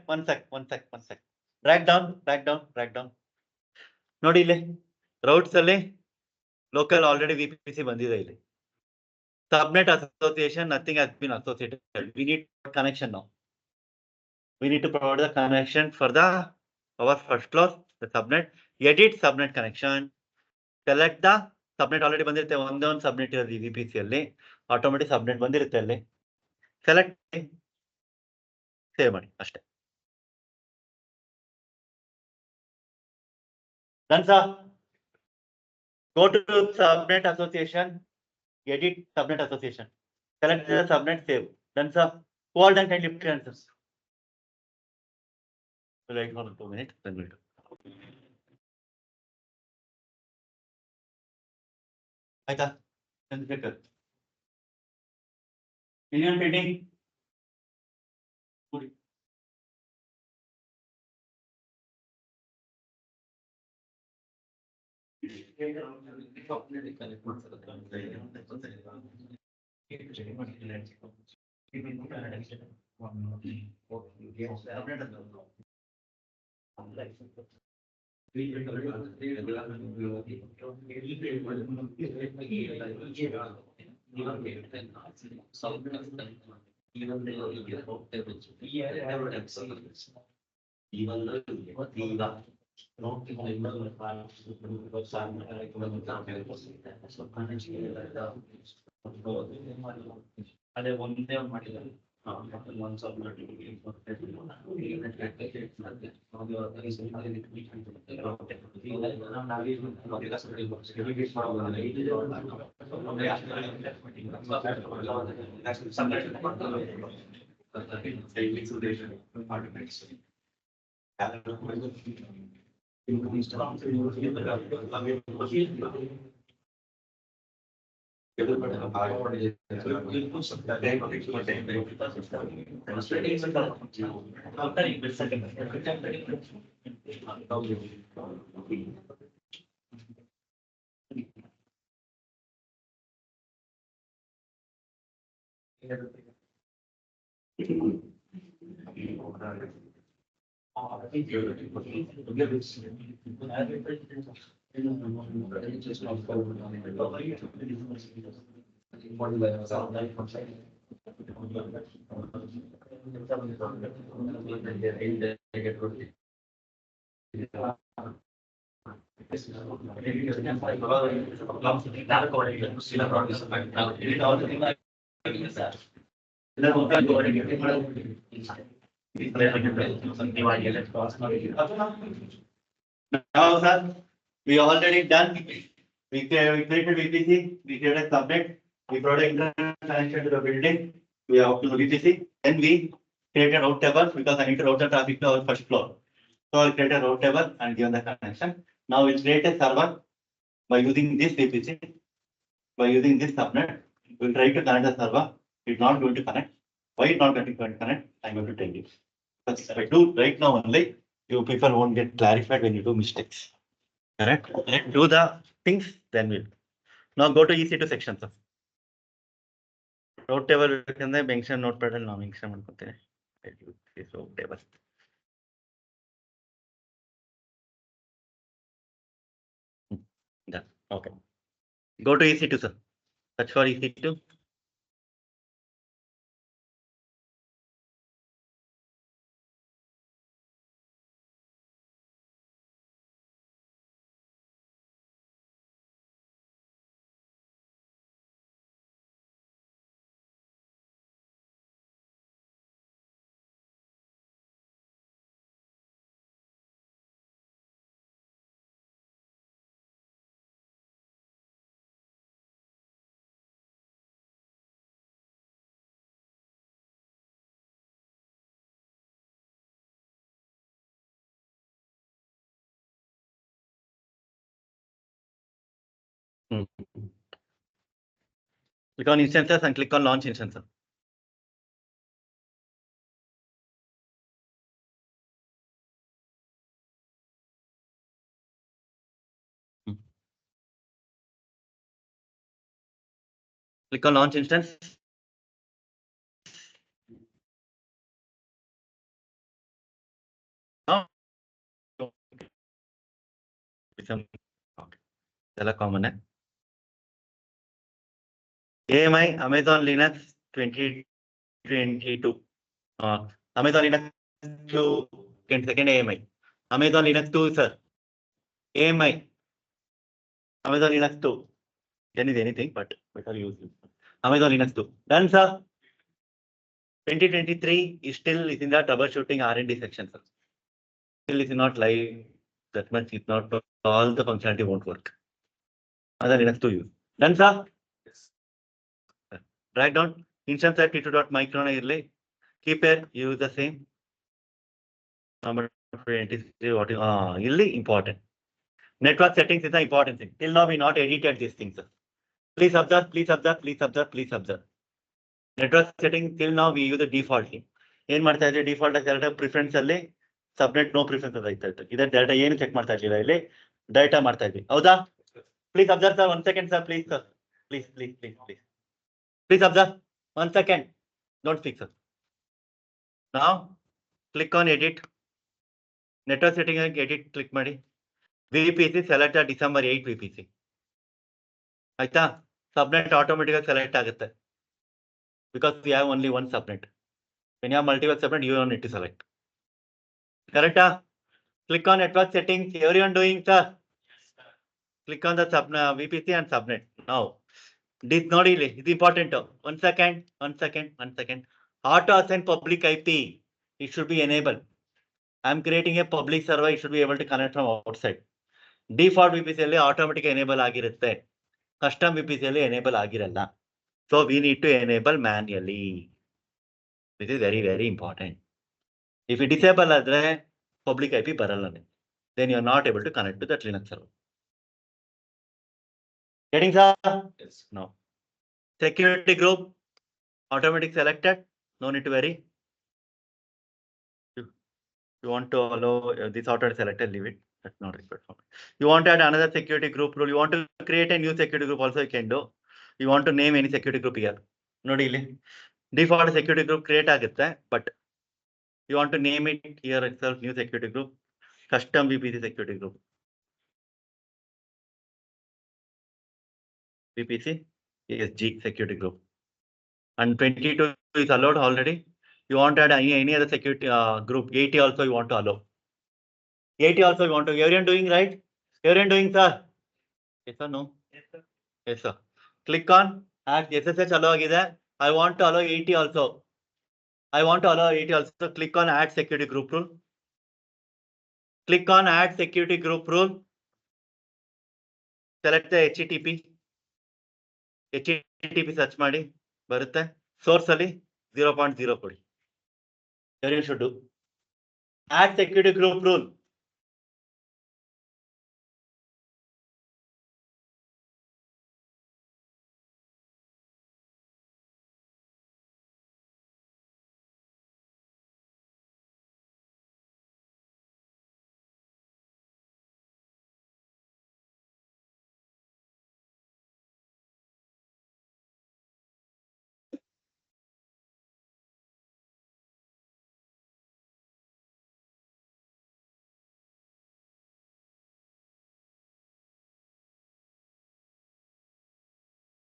[SPEAKER 1] Drag down. ನೋಡಿ ಇಲ್ಲಿ. Routes ಅಲ್ಲಿ local already VPC ಬಂದಿದೆ ಇಲ್ಲಿ. Subnet association, nothing has been associated. We need connection now. We need to provide the connection for our first clause, the subnet. Edit subnet connection. Select the subnet already ಬಂದಿರುತ್ತೆ ಒಂದೇ ಒಂದು subnet ಇರೋದು VPC ಅಲ್ಲಿ automatic subnet ಬಂದಿರುತ್ತೆ ಅಲ್ಲಿ select save ಮಾಡಿ ಅಷ್ಟೇ. Done, sir. Go to subnet association, edit subnet association. Select the subnet, save. Done, sir. All done, can lift your answers. Wait for 2 minutes, then we'll do. ಆಯ್ತಾ? ಇನ್ನೇನು painting? ಅದೇ ಒಂದೇ ಮಾಡಿದ್ದಾರೆ. Now, sir, we already done. We created VPC, we created subnet, we provided internet connection to the building, we have to VPC, then we created route table because I need to route the traffic to our first floor. So I created route table and given the connection. Now we'll create a server by using this VPC, by using this subnet. We'll try to connect the server. It's not going to connect. Why it's not going to connect? I'm going to tell you. But if I do right now only, you people won't get clarified when you do mistakes. Correct? Let's do the things, then we'll. Now go to EC2 section, sir. Route table mention notepad and now mention route table. Done. Okay. Go to EC2, sir. Search for EC2. Click on instances and click on launch instances. Click on launch instance. Now, common. AMI Amazon Linux 2022. Amazon Linux 2. Second AMI. Amazon Linux 2, sir. AMI. Amazon Linux 2. Can is anything, but better use it. Amazon Linux 2. Done, sir. 2023 is still in the troubleshooting R&D section, sir. Still is not live. That much is not all the functionality won't work. Amazon Linux 2 use. Done, sir. Yes. Write down instance at t2.micron early. Keep it, use the same. Number 23, what is really important. Network settings is the important thing. Till now, we not edited these things. Please observe, please observe, please observe, please observe. Network setting till now we use the default thing. ಏನ್ ಮಾಡ್ತಾ ಇದ್ರಿ default ಆಗಿ preference ಅಲ್ಲಿ ಸಬ್ನೆಟ್ no preference ಅಂತ ಐತಾ ಇತ್ತು ಇದೇ data ಏನು ಚೆಕ್ ಮಾಡ್ತಾ ಇರ್ಲಿಲ್ಲ ಇಲ್ಲಿ ಡೇಟಾ ಮಾಡ್ತಾ ಇದ್ವಿ ಹೌದಾ please observe sir 1 second sir please sir please observe 1 second don't speak sir ನಾವು click on edit network setting ಆಗಿ ಎಡಿಟ್ ಕ್ಲಿಕ್ ಮಾಡಿ ವಿಪಿಸಿ ಸೆಲೆಕ್ಟ್ ಡಿಸೆಂಬರ್ 8 ವಿಪಿಸಿ ಆಯ್ತಾ ಸಬ್ನೆಟ್ ಆಟೋಮೆಟಿಕ್ ಆಗಿ ಸೆಲೆಕ್ಟ್ ಆಗುತ್ತೆ because we have only one subnet. When you have multiple subnet, you don't need to select. Correct? Click on network settings. Everyone doing, sir? Yes, sir. Click on the VPC and subnet. Now, this not really. It's important. 1 second. Auto assign public IP. It should be enabled. I'm creating a public server. It should be able to connect from outside. Default VPC ಅಲ್ಲಿ automatic enable ಆಗಿರುತ್ತೆ. Custom VPC ಅಲ್ಲಿ enable ಆಗಿರಲ್ಲ. So we need to enable manually. This is very, very important. If you disable adre public IP baralla, then you are not able to connect to that Linux server. Getting sir? Yes. No. Security group, automatic selected. No need to worry. You want to allow this auto selected, leave it. That's not required for me. You want to add another security group rule. You want to create a new security group also you can do. You want to name any security group here. No delay. Default security group create agutte, but you want to name it here itself, new security group, custom VPC security group. VPC ESG security group. And 22 is allowed already. You want to add any other security group, 80 also you want to allow. 80 also you want to, everyone doing right? Everyone doing, sir? Yes or no? Yes, sir. Yes, sir. Click on add SSH allow agide. I want to allow 80 also. I want to allow 80 also. Click on add security group rule. Click on add security group rule. Select the HTTP. HTTP search ಮಾಡಿ ಬರುತ್ತೆ source ಅಲ್ಲಿ 0.0 ಕೊಡಿ everyone should do add security group rule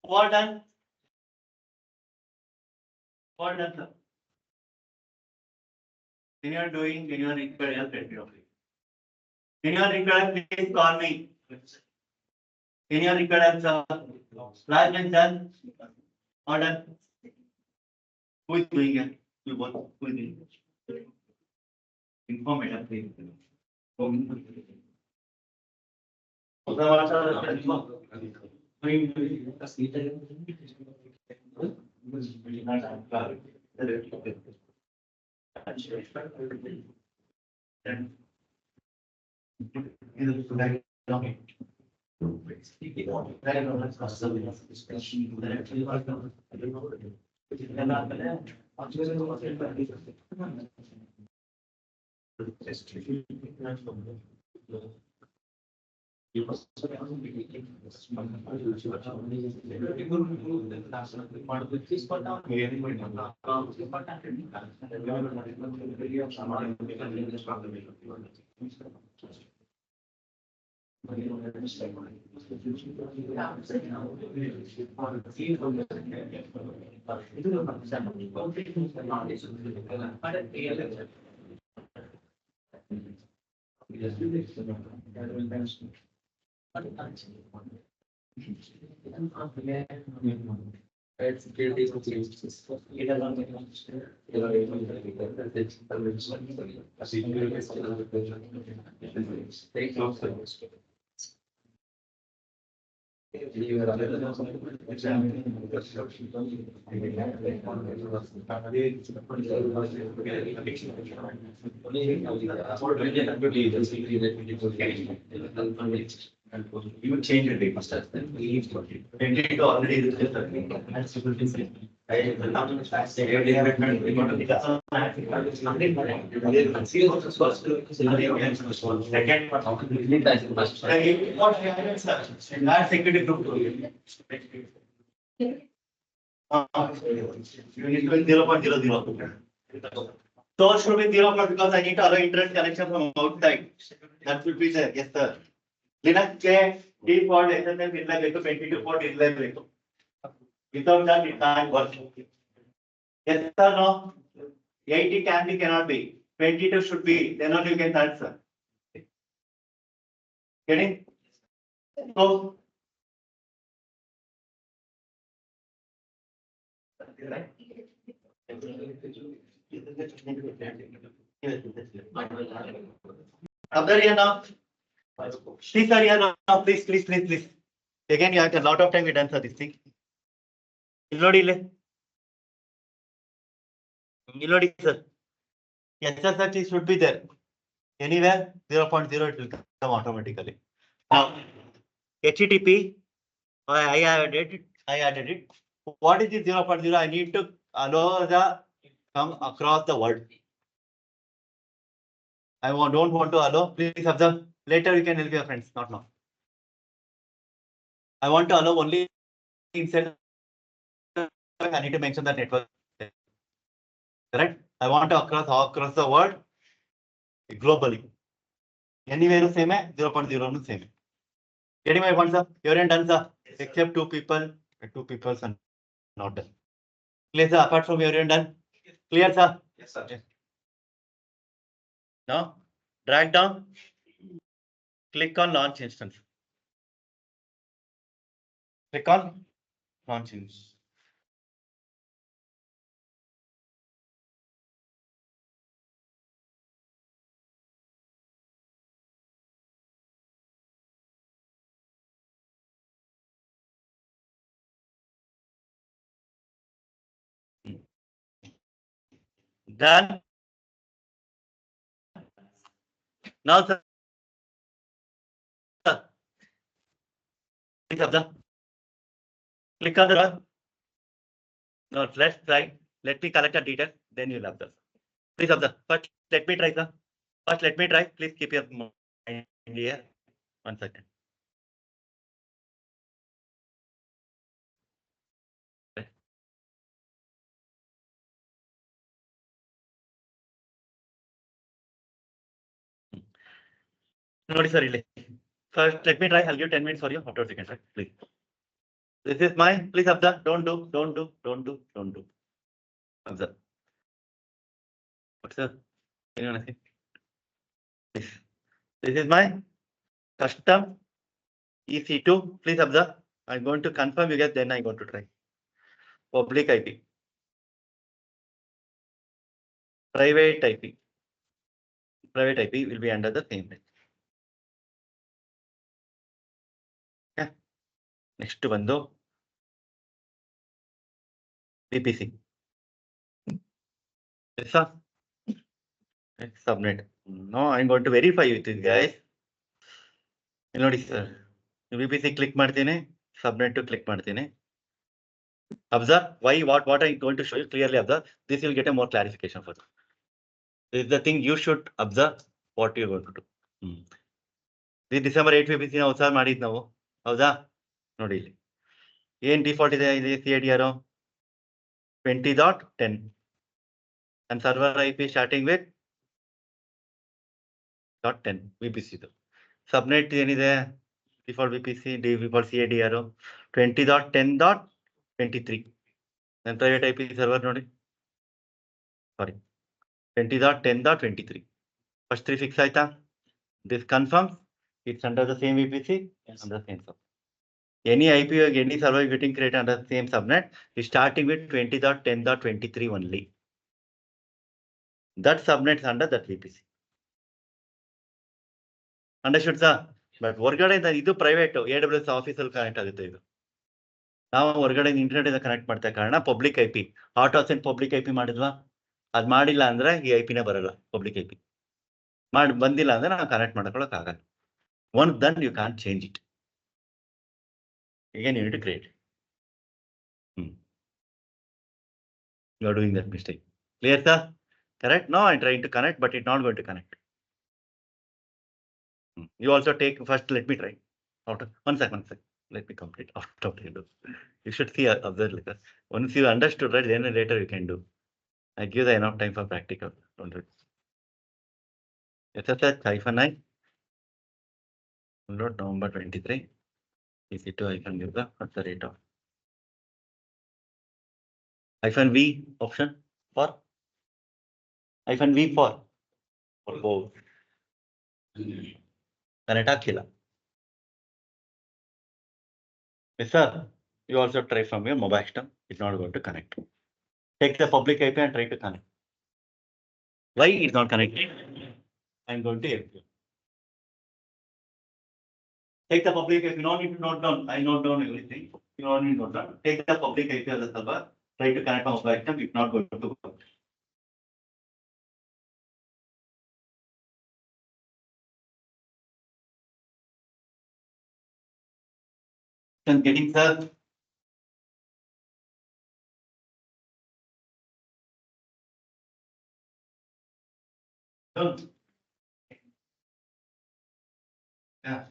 [SPEAKER 1] What done? What done, sir? When you are doing, when you are required, when you are required, please call me. When you are required, sir. Last time done. What done? Who is doing it? You both. Who is doing it? Information, please. You change your data set. Already security group. You need to be 0.00. So should be 0, because I need to allow internet connection from outside. That should be there. Yes, sir. Linux के default SSL inline लेको 22 port inline लेको. Without that it can't work. Yes sir, no. 80 can be, cannot be. 22 should be. Then only you can answer. Getting? So. Abdar here now. Please sir, here now. Please. Again, you have a lot of time to answer this thing. Illodi sir. SSH should be there. Anywhere 0.0 it will come automatically. Now HTTP, I added it. What is this 0.0? I need to allow the come across the world. I don't want to allow. Please observe. Later you can help your friends, not now. I want to allow only inside. I need to mention the network. Correct? I want to across the world globally. Anywhere same 0.0 same. Getting my point, sir? Everyone done, sir? Except two people are not done. Clear, sir? Apart from everyone done? Clear, sir?
[SPEAKER 2] Yes, sir.
[SPEAKER 1] Yes. Now, drag down. Click on launch instance. Click on launch instance. Done. Now, sir. Please observe. Click on the. No, let's try. Let me collect the details. Then you'll observe. Please observe. First, let me try, sir. Please keep your mind here. 1 second. Notice, sir. First, let me try. I'll give 10 minutes for you. After a second, right? Please. This is my, please observe, don't do. Observe. What's up? Anyone see? This is my custom EC2. Please observe. I'm going to confirm you guys, then I'm going to try. Public IP. Private IP. Private IP will be under the same range. Okay. Next one though. VPC. Yes, sir. Subnet. No, I'm going to verify with you guys. ನೋಡಿ sir. VPC click ಮಾಡ್ತೀನಿ, subnet to click ಮಾಡ್ತೀನಿ. Observe why what I'm going to show you clearly. Observe this, will get a more clarification for you. This is the thing you should observe what you're going to do. This December 8 VPC ನಾವು ಉತ್ಸಾಹ ಮಾಡಿದ್ ನಾವು, ಹೌದಾ? ನೋಡಿ ಇಲ್ಲಿ ಏನ್ default ಇದೆ ಇಲ್ಲಿ CIDR 20.10 and server IP starting with .10 VPC ಇದು. Subnet ಏನಿದೆ default VPC default CIDR 20.10.23 and private IP server ನೋಡಿ, sorry 20.10.23. First three fix ಆಯ್ತಾ? This confirms it's under the same VPC and under the same subnet. Any IP or any server getting created under the same subnet is starting with 20.10.23 only. That subnet is under that VPC. Understood, sir? But ಹೊರಗಡೆ ಇದು private AWS office ಅಲ್ಲಿ connect ಆಗುತ್ತೆ. ಇದು ನಾವು ಹೊರಗಡೆ internet ಇಂದ connect ಮಾಡ್ತಾ ಕಾರಣ ಪಬ್ಲಿಕ್ IP. ಆಟೋಸೆನ್ ಪಬ್ಲಿಕ್ IP ಮಾಡಿದ್ವಾ? ಅದ್ ಮಾಡಿಲ್ಲ ಅಂದ್ರೆ ಈ IP ನೇ ಬರಲ್ಲ. ಪಬ್ಲಿಕ್ IP ಬಂದಿಲ್ಲ ಅಂದ್ರೆ ನಾವು ಕನೆಕ್ಟ್ ಮಾಡ್ಕೊಳಕ್ ಆಗಲ್ಲ. Once done, you can't change it. Again, you need to create. You are doing that mistake. Clear, sir? Correct? Now I'm trying to connect, but it's not going to connect. You also take first. Let me try. After one second. Let me complete. After you do, you should see observe later. Once you understood, right, then later you can do. I give the enough time for practical. Don't do it. SSH-9. Download November 23. EC2 -user at the rate of -V option for -V for both. Connect ಆಗ್ತಿಲ್ಲ. Yes, sir. You also try from your mobile system. It's not going to connect. Take the public IP and try to connect. Why it's not connecting? I'm going to help you. Take the public IP. You don't need to note down. I note down everything. You don't need to note down. Take the public IP of the server. Try to connect from mobile system. It's not going to work. Then getting sir. Yeah.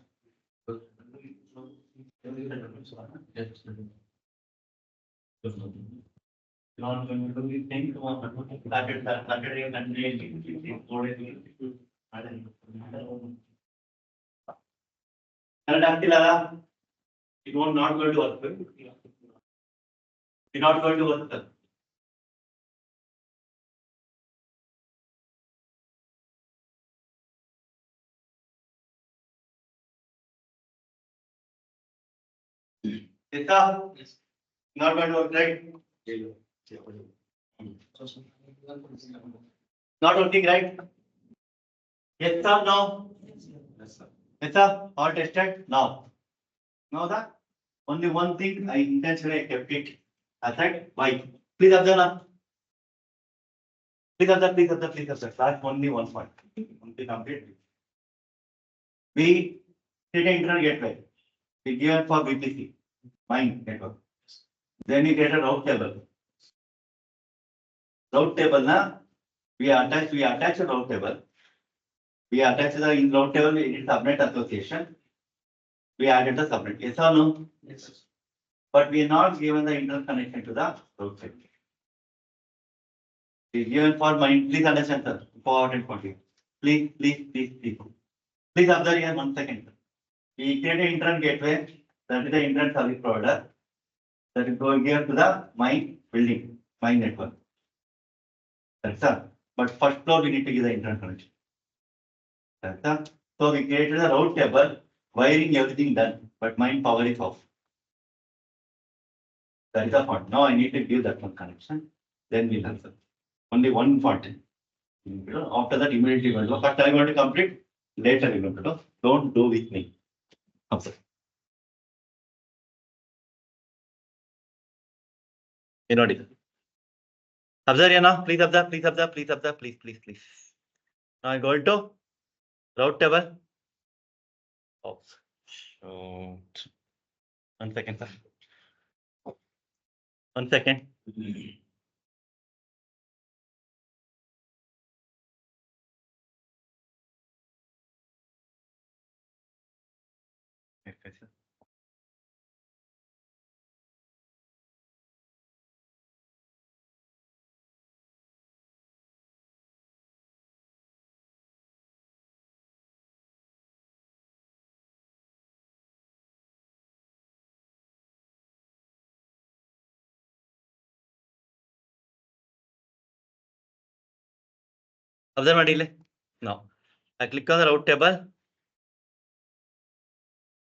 [SPEAKER 1] It was not going to work. It's not going to work. It's not going to work, right? Not working, right? Yes, sir. No. Yes, sir. Yes, sir. All tested now. Now that only one thing I intentionally kept it aside. Why? Please observe now. Please observe. That's only one point. Only complete. We create an internet gateway. We given for VPC. Fine network. Then we get a route table. Route table na we attach a route table. We attach the in route table in subnet association. We added the subnet. Yes or no? Yes. But we are not given the interconnection to the route table. We given for mind. Please understand, sir. Important point. Please observe here 1 second. We create an internet gateway. That is the internet service provider. that is going here to the main building, main network. That's all. But first floor we need to give the internet connection. That's all. So we created a route table, wiring everything done, but main power is off. That is the point. Now I need to give that one connection. Then we'll answer. Only one point. After that, immediately going to do. First I'm going to complete. Later we're going to do. Don't do with me. Observe. Inaudible. Observe here now. Please observe. Please observe. Please observe. Please, please, please. Now I'm going to route table. Oh, shoot. 1 second, sir. 1 second. Observe my delay. Now I click on the route table.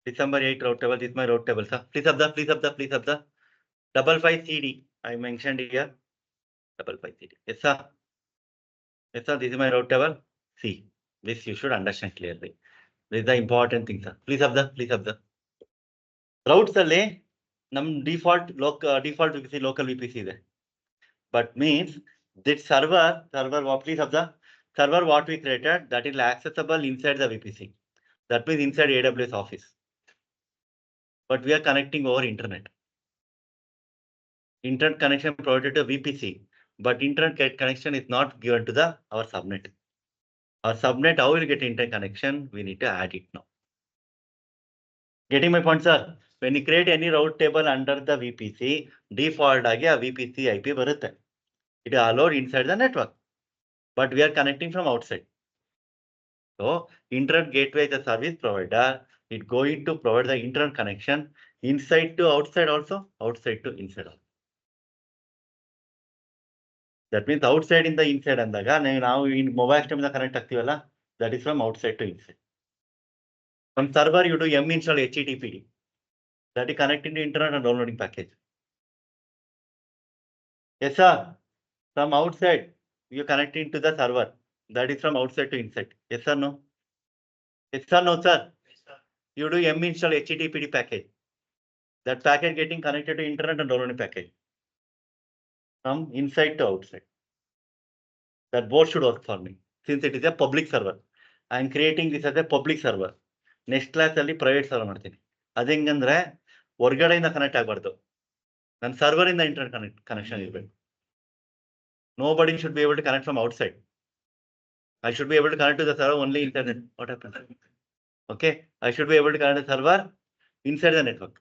[SPEAKER 1] December 8 route table. This is my route table, sir. Please observe. Please observe. Please observe. 55 CD. I mentioned here. 55 CD. Yes, sir. Yes, sir. This is my route table. See, this you should understand clearly. This is the important thing, sir. Please observe. Please observe. Routes alle num default default VPC local VPC ಇದೆ. But means this server what, please observe, server what we created, that is accessible inside the VPC. That means inside AWS office. But we are connecting over internet. Internet connection provided to VPC, but internet connection is not given to our subnet. Our subnet, how will get internet connection? We need to add it now. Getting my point, sir? When you create any route table under the VPC, default agi a VPC IP barutte. It is allowed inside the network, but we are connecting from outside. So internet gateway is a service provider. It going to provide the internet connection inside to outside also, outside to inside also. That means outside in the inside andaga now in mobile system connect agtivalla, that is from outside to inside. From server you do yum install HTTPD. That is connecting to internet and downloading package. Yes, sir. From outside you connecting to the server. That is from outside to inside. Yes or no? Yes or no, sir? Yes, sir. You do yum install HTTPD package. That package getting connected to internet and downloading package. From inside to outside. That both should work for me. Since it is a public server. I am creating this as a public server. Next class ಅಲ್ಲಿ private server ಮಾಡ್ತೀನಿ. ಅದು ಹೆಂಗಂದ್ರೆ ಹೊರಗಡೆಯಿಂದ connect ಆಗಬಾರ್ದು. ನನ್ನ server ಇಂದ internet connection ಇರಬೇಕು. Nobody should be able to connect from outside. I should be able to connect to the server only internet. What happened? Okay, I should be able to connect the server inside the network.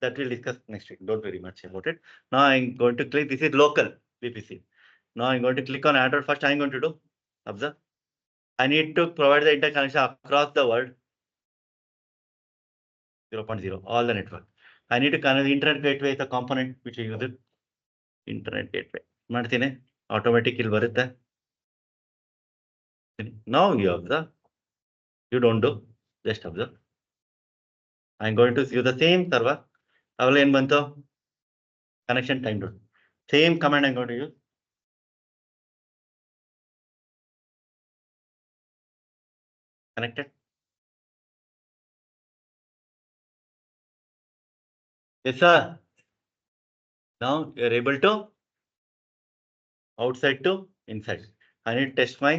[SPEAKER 1] That we'll discuss next week. Don't worry much about it. Now I'm going to click. This is local VPC. Now I'm going to click on add route. First I'm going to do. Observe. I need to provide the interconnection across the world. 0.0 all the network. I need to connect the internet gateway is a component which I use it. Internet gateway. ಮಾಡ್ತೀನಿ automatic ಇಲ್ಲಿ ಬರುತ್ತೆ. Now you observe. You don't do. Just observe. I'm going to use the same server. ಅವೆಲ್ಲ ಏನ್ ಬಂತು? Connection time dot. Same command I'm going to use. Connected. Yes, sir. Now you're able to outside to inside. I need to test my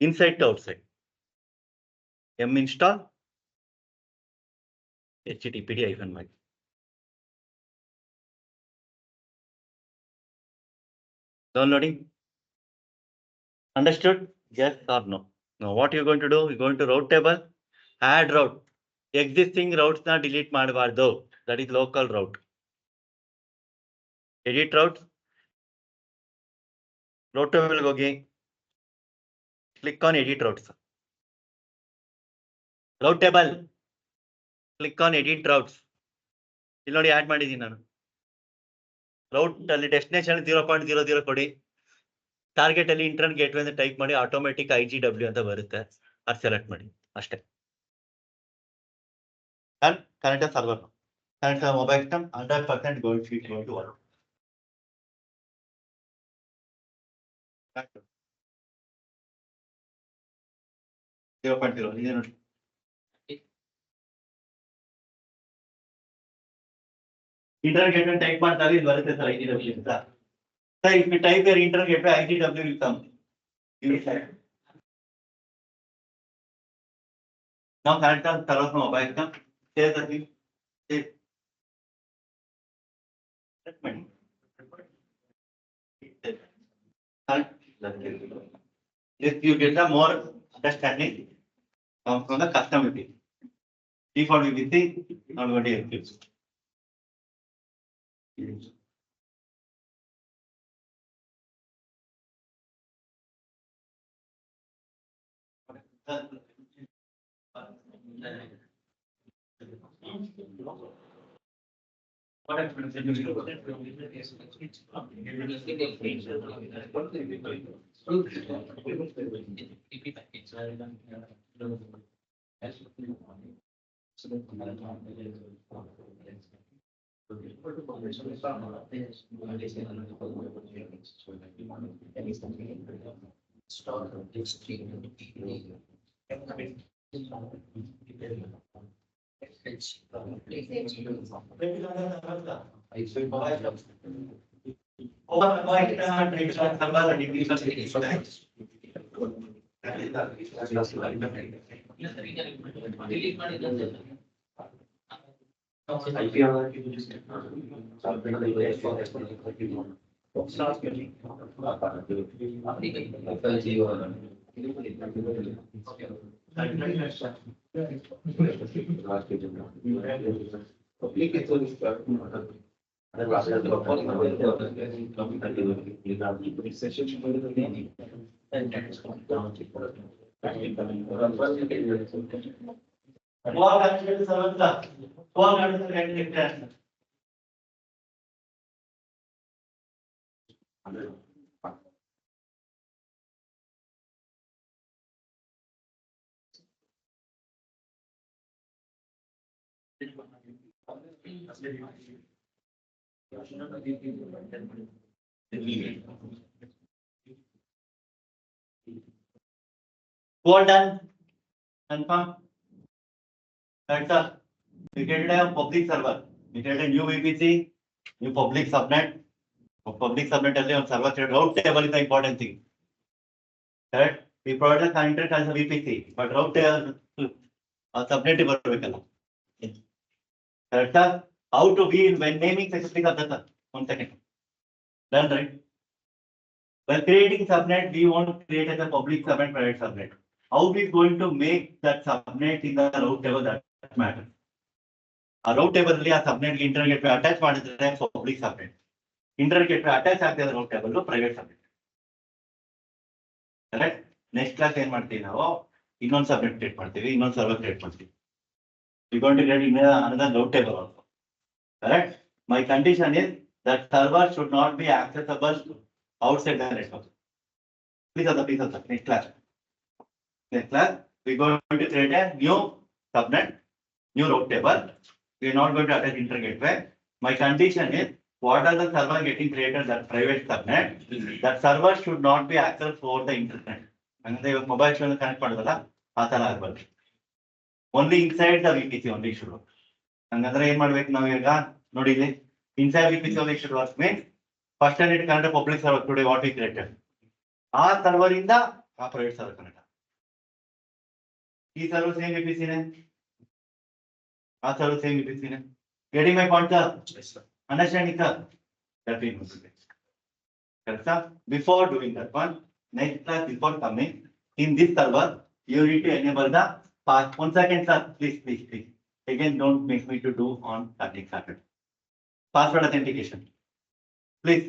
[SPEAKER 1] inside to outside. M install HTTPD-my. Downloading. Understood? Yes or no? Now what you're going to do? You're going to route table, add route. Existing routes na delete ಮಾಡಬಾರದು. That is local route. Edit route. Route table ಹೋಗಿ. Click on edit routes. Route table. Click on edit routes. ಇಲ್ಲಿ ನೋಡಿ add ಮಾಡಿದ್ದೀನಿ ನಾನು. route ಅಲ್ಲಿ destination 0.00 ಕೊಡಿ. Target ಅಲ್ಲಿ internet gateway ಅಂತ ಟೈಪ್ ಮಾಡಿ ಆಟೋಮೆಟಿಕ್ IGW ಅಂತ ಬರುತ್ತೆ. ಅದು ಸೆಲೆಕ್ಟ್ ಮಾಡಿ ಅಷ್ಟೇ. And connect the server. Connect the mobile system 100% going to work. Internet gateway type ಮಾಡ್ತಾರೆ ಇದು ಬರುತ್ತೆ ಸರ್ IGW ಅಂತ. Sir, if you type your internet gateway IGW will come. You will type. Now connect the server from mobile system. Save the thing. Save. If you get the more understanding from the custom VPC. Default VPC not going to help you. All done. Confirm. That's all. We created a public server. We created a new VPC, new public subnet. Public subnet ಅಲ್ಲಿ ಒಂದು server create. Routetable is the important thing. Correct? We provide the content as a VPC, but routetable subnet ಬರಬೇಕಲ್ಲ. Correct? How to be when naming specific of the 1 second. Done, right? When creating subnet, we want to create as a public subnet, private subnet. How we going to make that subnet in the routetable that matters. A routetable ಅಲ್ಲಿ ಆ subnet internet gateway attach ಮಾಡಿದ್ರೆ public subnet. Internet gateway attach ಆಗ್ತಿದ್ರೆ routetable private subnet. Correct? Next class ಏನ್ ಮಾಡ್ತೀವಿ ನಾವು ಇನ್ನೊಂದು subnet create ಮಾಡ್ತೀವಿ, ಇನ್ನೊಂದು server create ಮಾಡ್ತೀವಿ. We going to create another routetable also. Correct? My condition is that server should not be accessible outside the network. Please answer. Next class. Next class, we are going to create a new subnet, new routetable. We are not going to attach internet gateway. My condition is what are the server getting created that private subnet. That server should not be accessed over the internet. And the mobile phone connect ಮಾಡದಲ್ಲ ಆ ತರ ಆಗಬಾರದು. Only inside the VPC only should work. ಹಂಗಂದ್ರೆ ಏನ್ ಮಾಡ್ಬೇಕು ನಾವು ಈಗ ನೋಡಿ ಇಲ್ಲಿ inside VPC only should work means first and it connect public server today what we created. ಆ ಸರ್ವರ್ ಇಂದ ಆ ಪ್ರೈವೇಟ್ ಸರ್ವರ್ ಕನೆಕ್ಟ್. ಈ ಸರ್ವರ್ ಸೇಮ್ VPC ನೇ, ಆ ಸರ್ವರ್ ಸೇಮ್ VPC ನೇ. Getting my point, sir? Understanding, sir? That we must do. Correct, sir? Before doing that one, next class before coming in this server, you need to enable the pass. 1 second, sir. Please. Again, don't make me to do on starting started. Password authentication. Please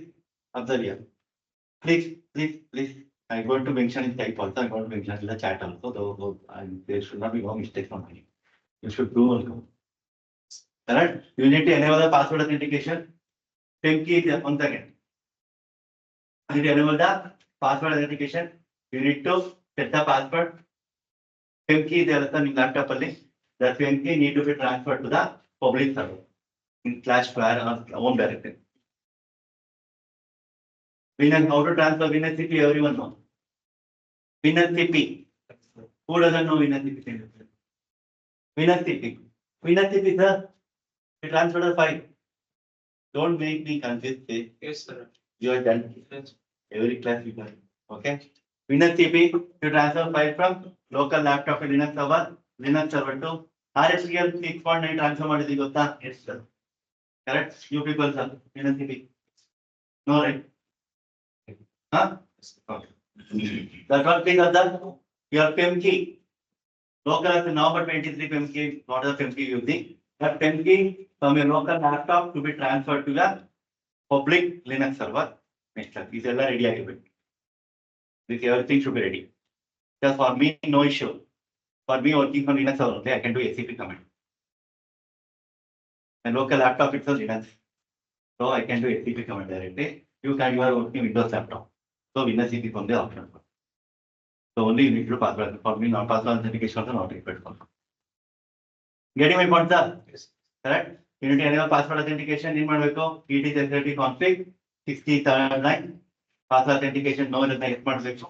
[SPEAKER 1] observe here. Please. I'm going to mention in type also. I'm going to mention in the chat also. Though there should not be no mistakes from me. You should do also. Correct? You need to enable the password authentication. PIM key is once again. You enable the password authentication. You need to set the password. PIM key is also in laptop only. The PIM key need to be transferred to the public server in /var or home directory. Winner, how to transfer winner CP? Everyone knows. Winner CP. Who doesn't know winner CP? Winner CP. Winner CP, sir. You transfer the file. Don't make me confused.
[SPEAKER 2] Yes, sir.
[SPEAKER 1] You are done. Every class you done. Okay. Winner CP. You transfer file from local laptop to Linux server to RSQL 6.9 transfer ಮಾಡಿದ್ದೀವಿ ಗೊತ್ತಾ? Yes, sir. Correct. You people, sir. Winner CP. No, right? Huh? Okay. That's what please are done. Your PIM key. Local as November 23 PIM key, not the PIM key using. That PIM key from your local laptop to be transferred to the public Linux server. Next step. This is ready agreement. This everything should be ready. Just for me, no issue. For me working on Linux server, I can do SCP command. My local laptop itself Linux. So I can do SCP command directly. You are working Windows laptop. So Windows CP from the option. So only you need to password. For me, non password authentication also not required. Getting my point, sir?
[SPEAKER 2] Yes.
[SPEAKER 1] Correct? You need to enable password authentication in Madveko, it is SRE config, 63rd line. Password authentication, no in the next Madveko.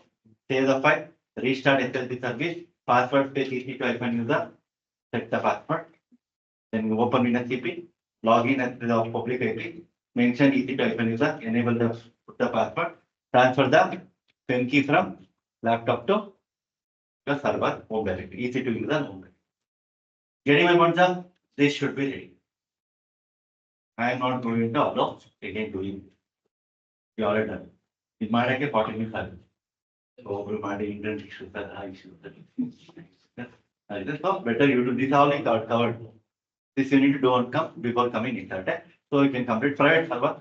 [SPEAKER 1] Save the file, restart SLC service, password space EC2 user, set the password. Then you open Windows CP, log in as the public IP, mention EC2 user, enable the password, transfer the PIN key from laptop to the server home directory, EC2 user home directory. Getting my point, sir? This should be ready. I am not going to allow again doing. You already done. It might take 40 minutes. So, internet issues are high issues. So, better you do this all covered. This you need to do on come before coming inside. So, you can complete private server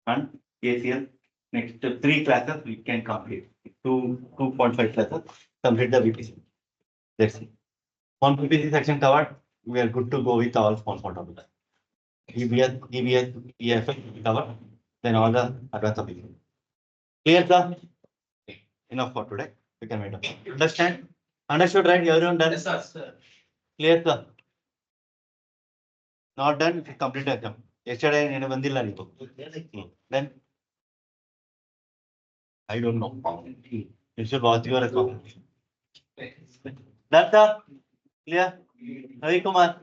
[SPEAKER 1] and ACL. Next 3 classes we can complete. 2.5 classes. Complete the VPC. Let's see. On VPC section covered, we are good to go with all small photos. EBS, EFF covered, then all the advanced applications. Clear, sir? Enough for today. We can wait up. Understand? Understood, right? Everyone done?
[SPEAKER 2] Yes, sir.
[SPEAKER 1] Clear, sir? Not done, complete exam. Yesterday, I bandilla niku. Then I don't know. You should watch your account. That's sir? Clear? Ravi Kumar.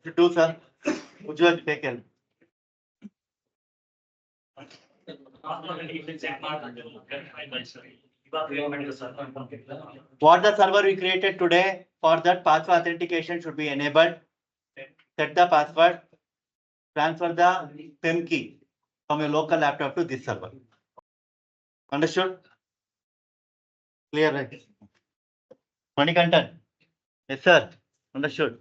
[SPEAKER 1] You do, sir. Ujjwal, take care. What the server we created today for that password authentication should be enabled. Set the password. Transfer the PIN key from your local laptop to this server. Understood? Clear, right? Manikantan. Yes, sir. Understood.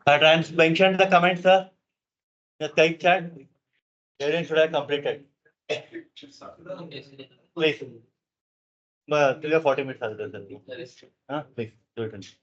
[SPEAKER 1] Trans mentioned the comments, sir. The type chat. Wherein should I complete it? Please. 40 minutes. Please do it.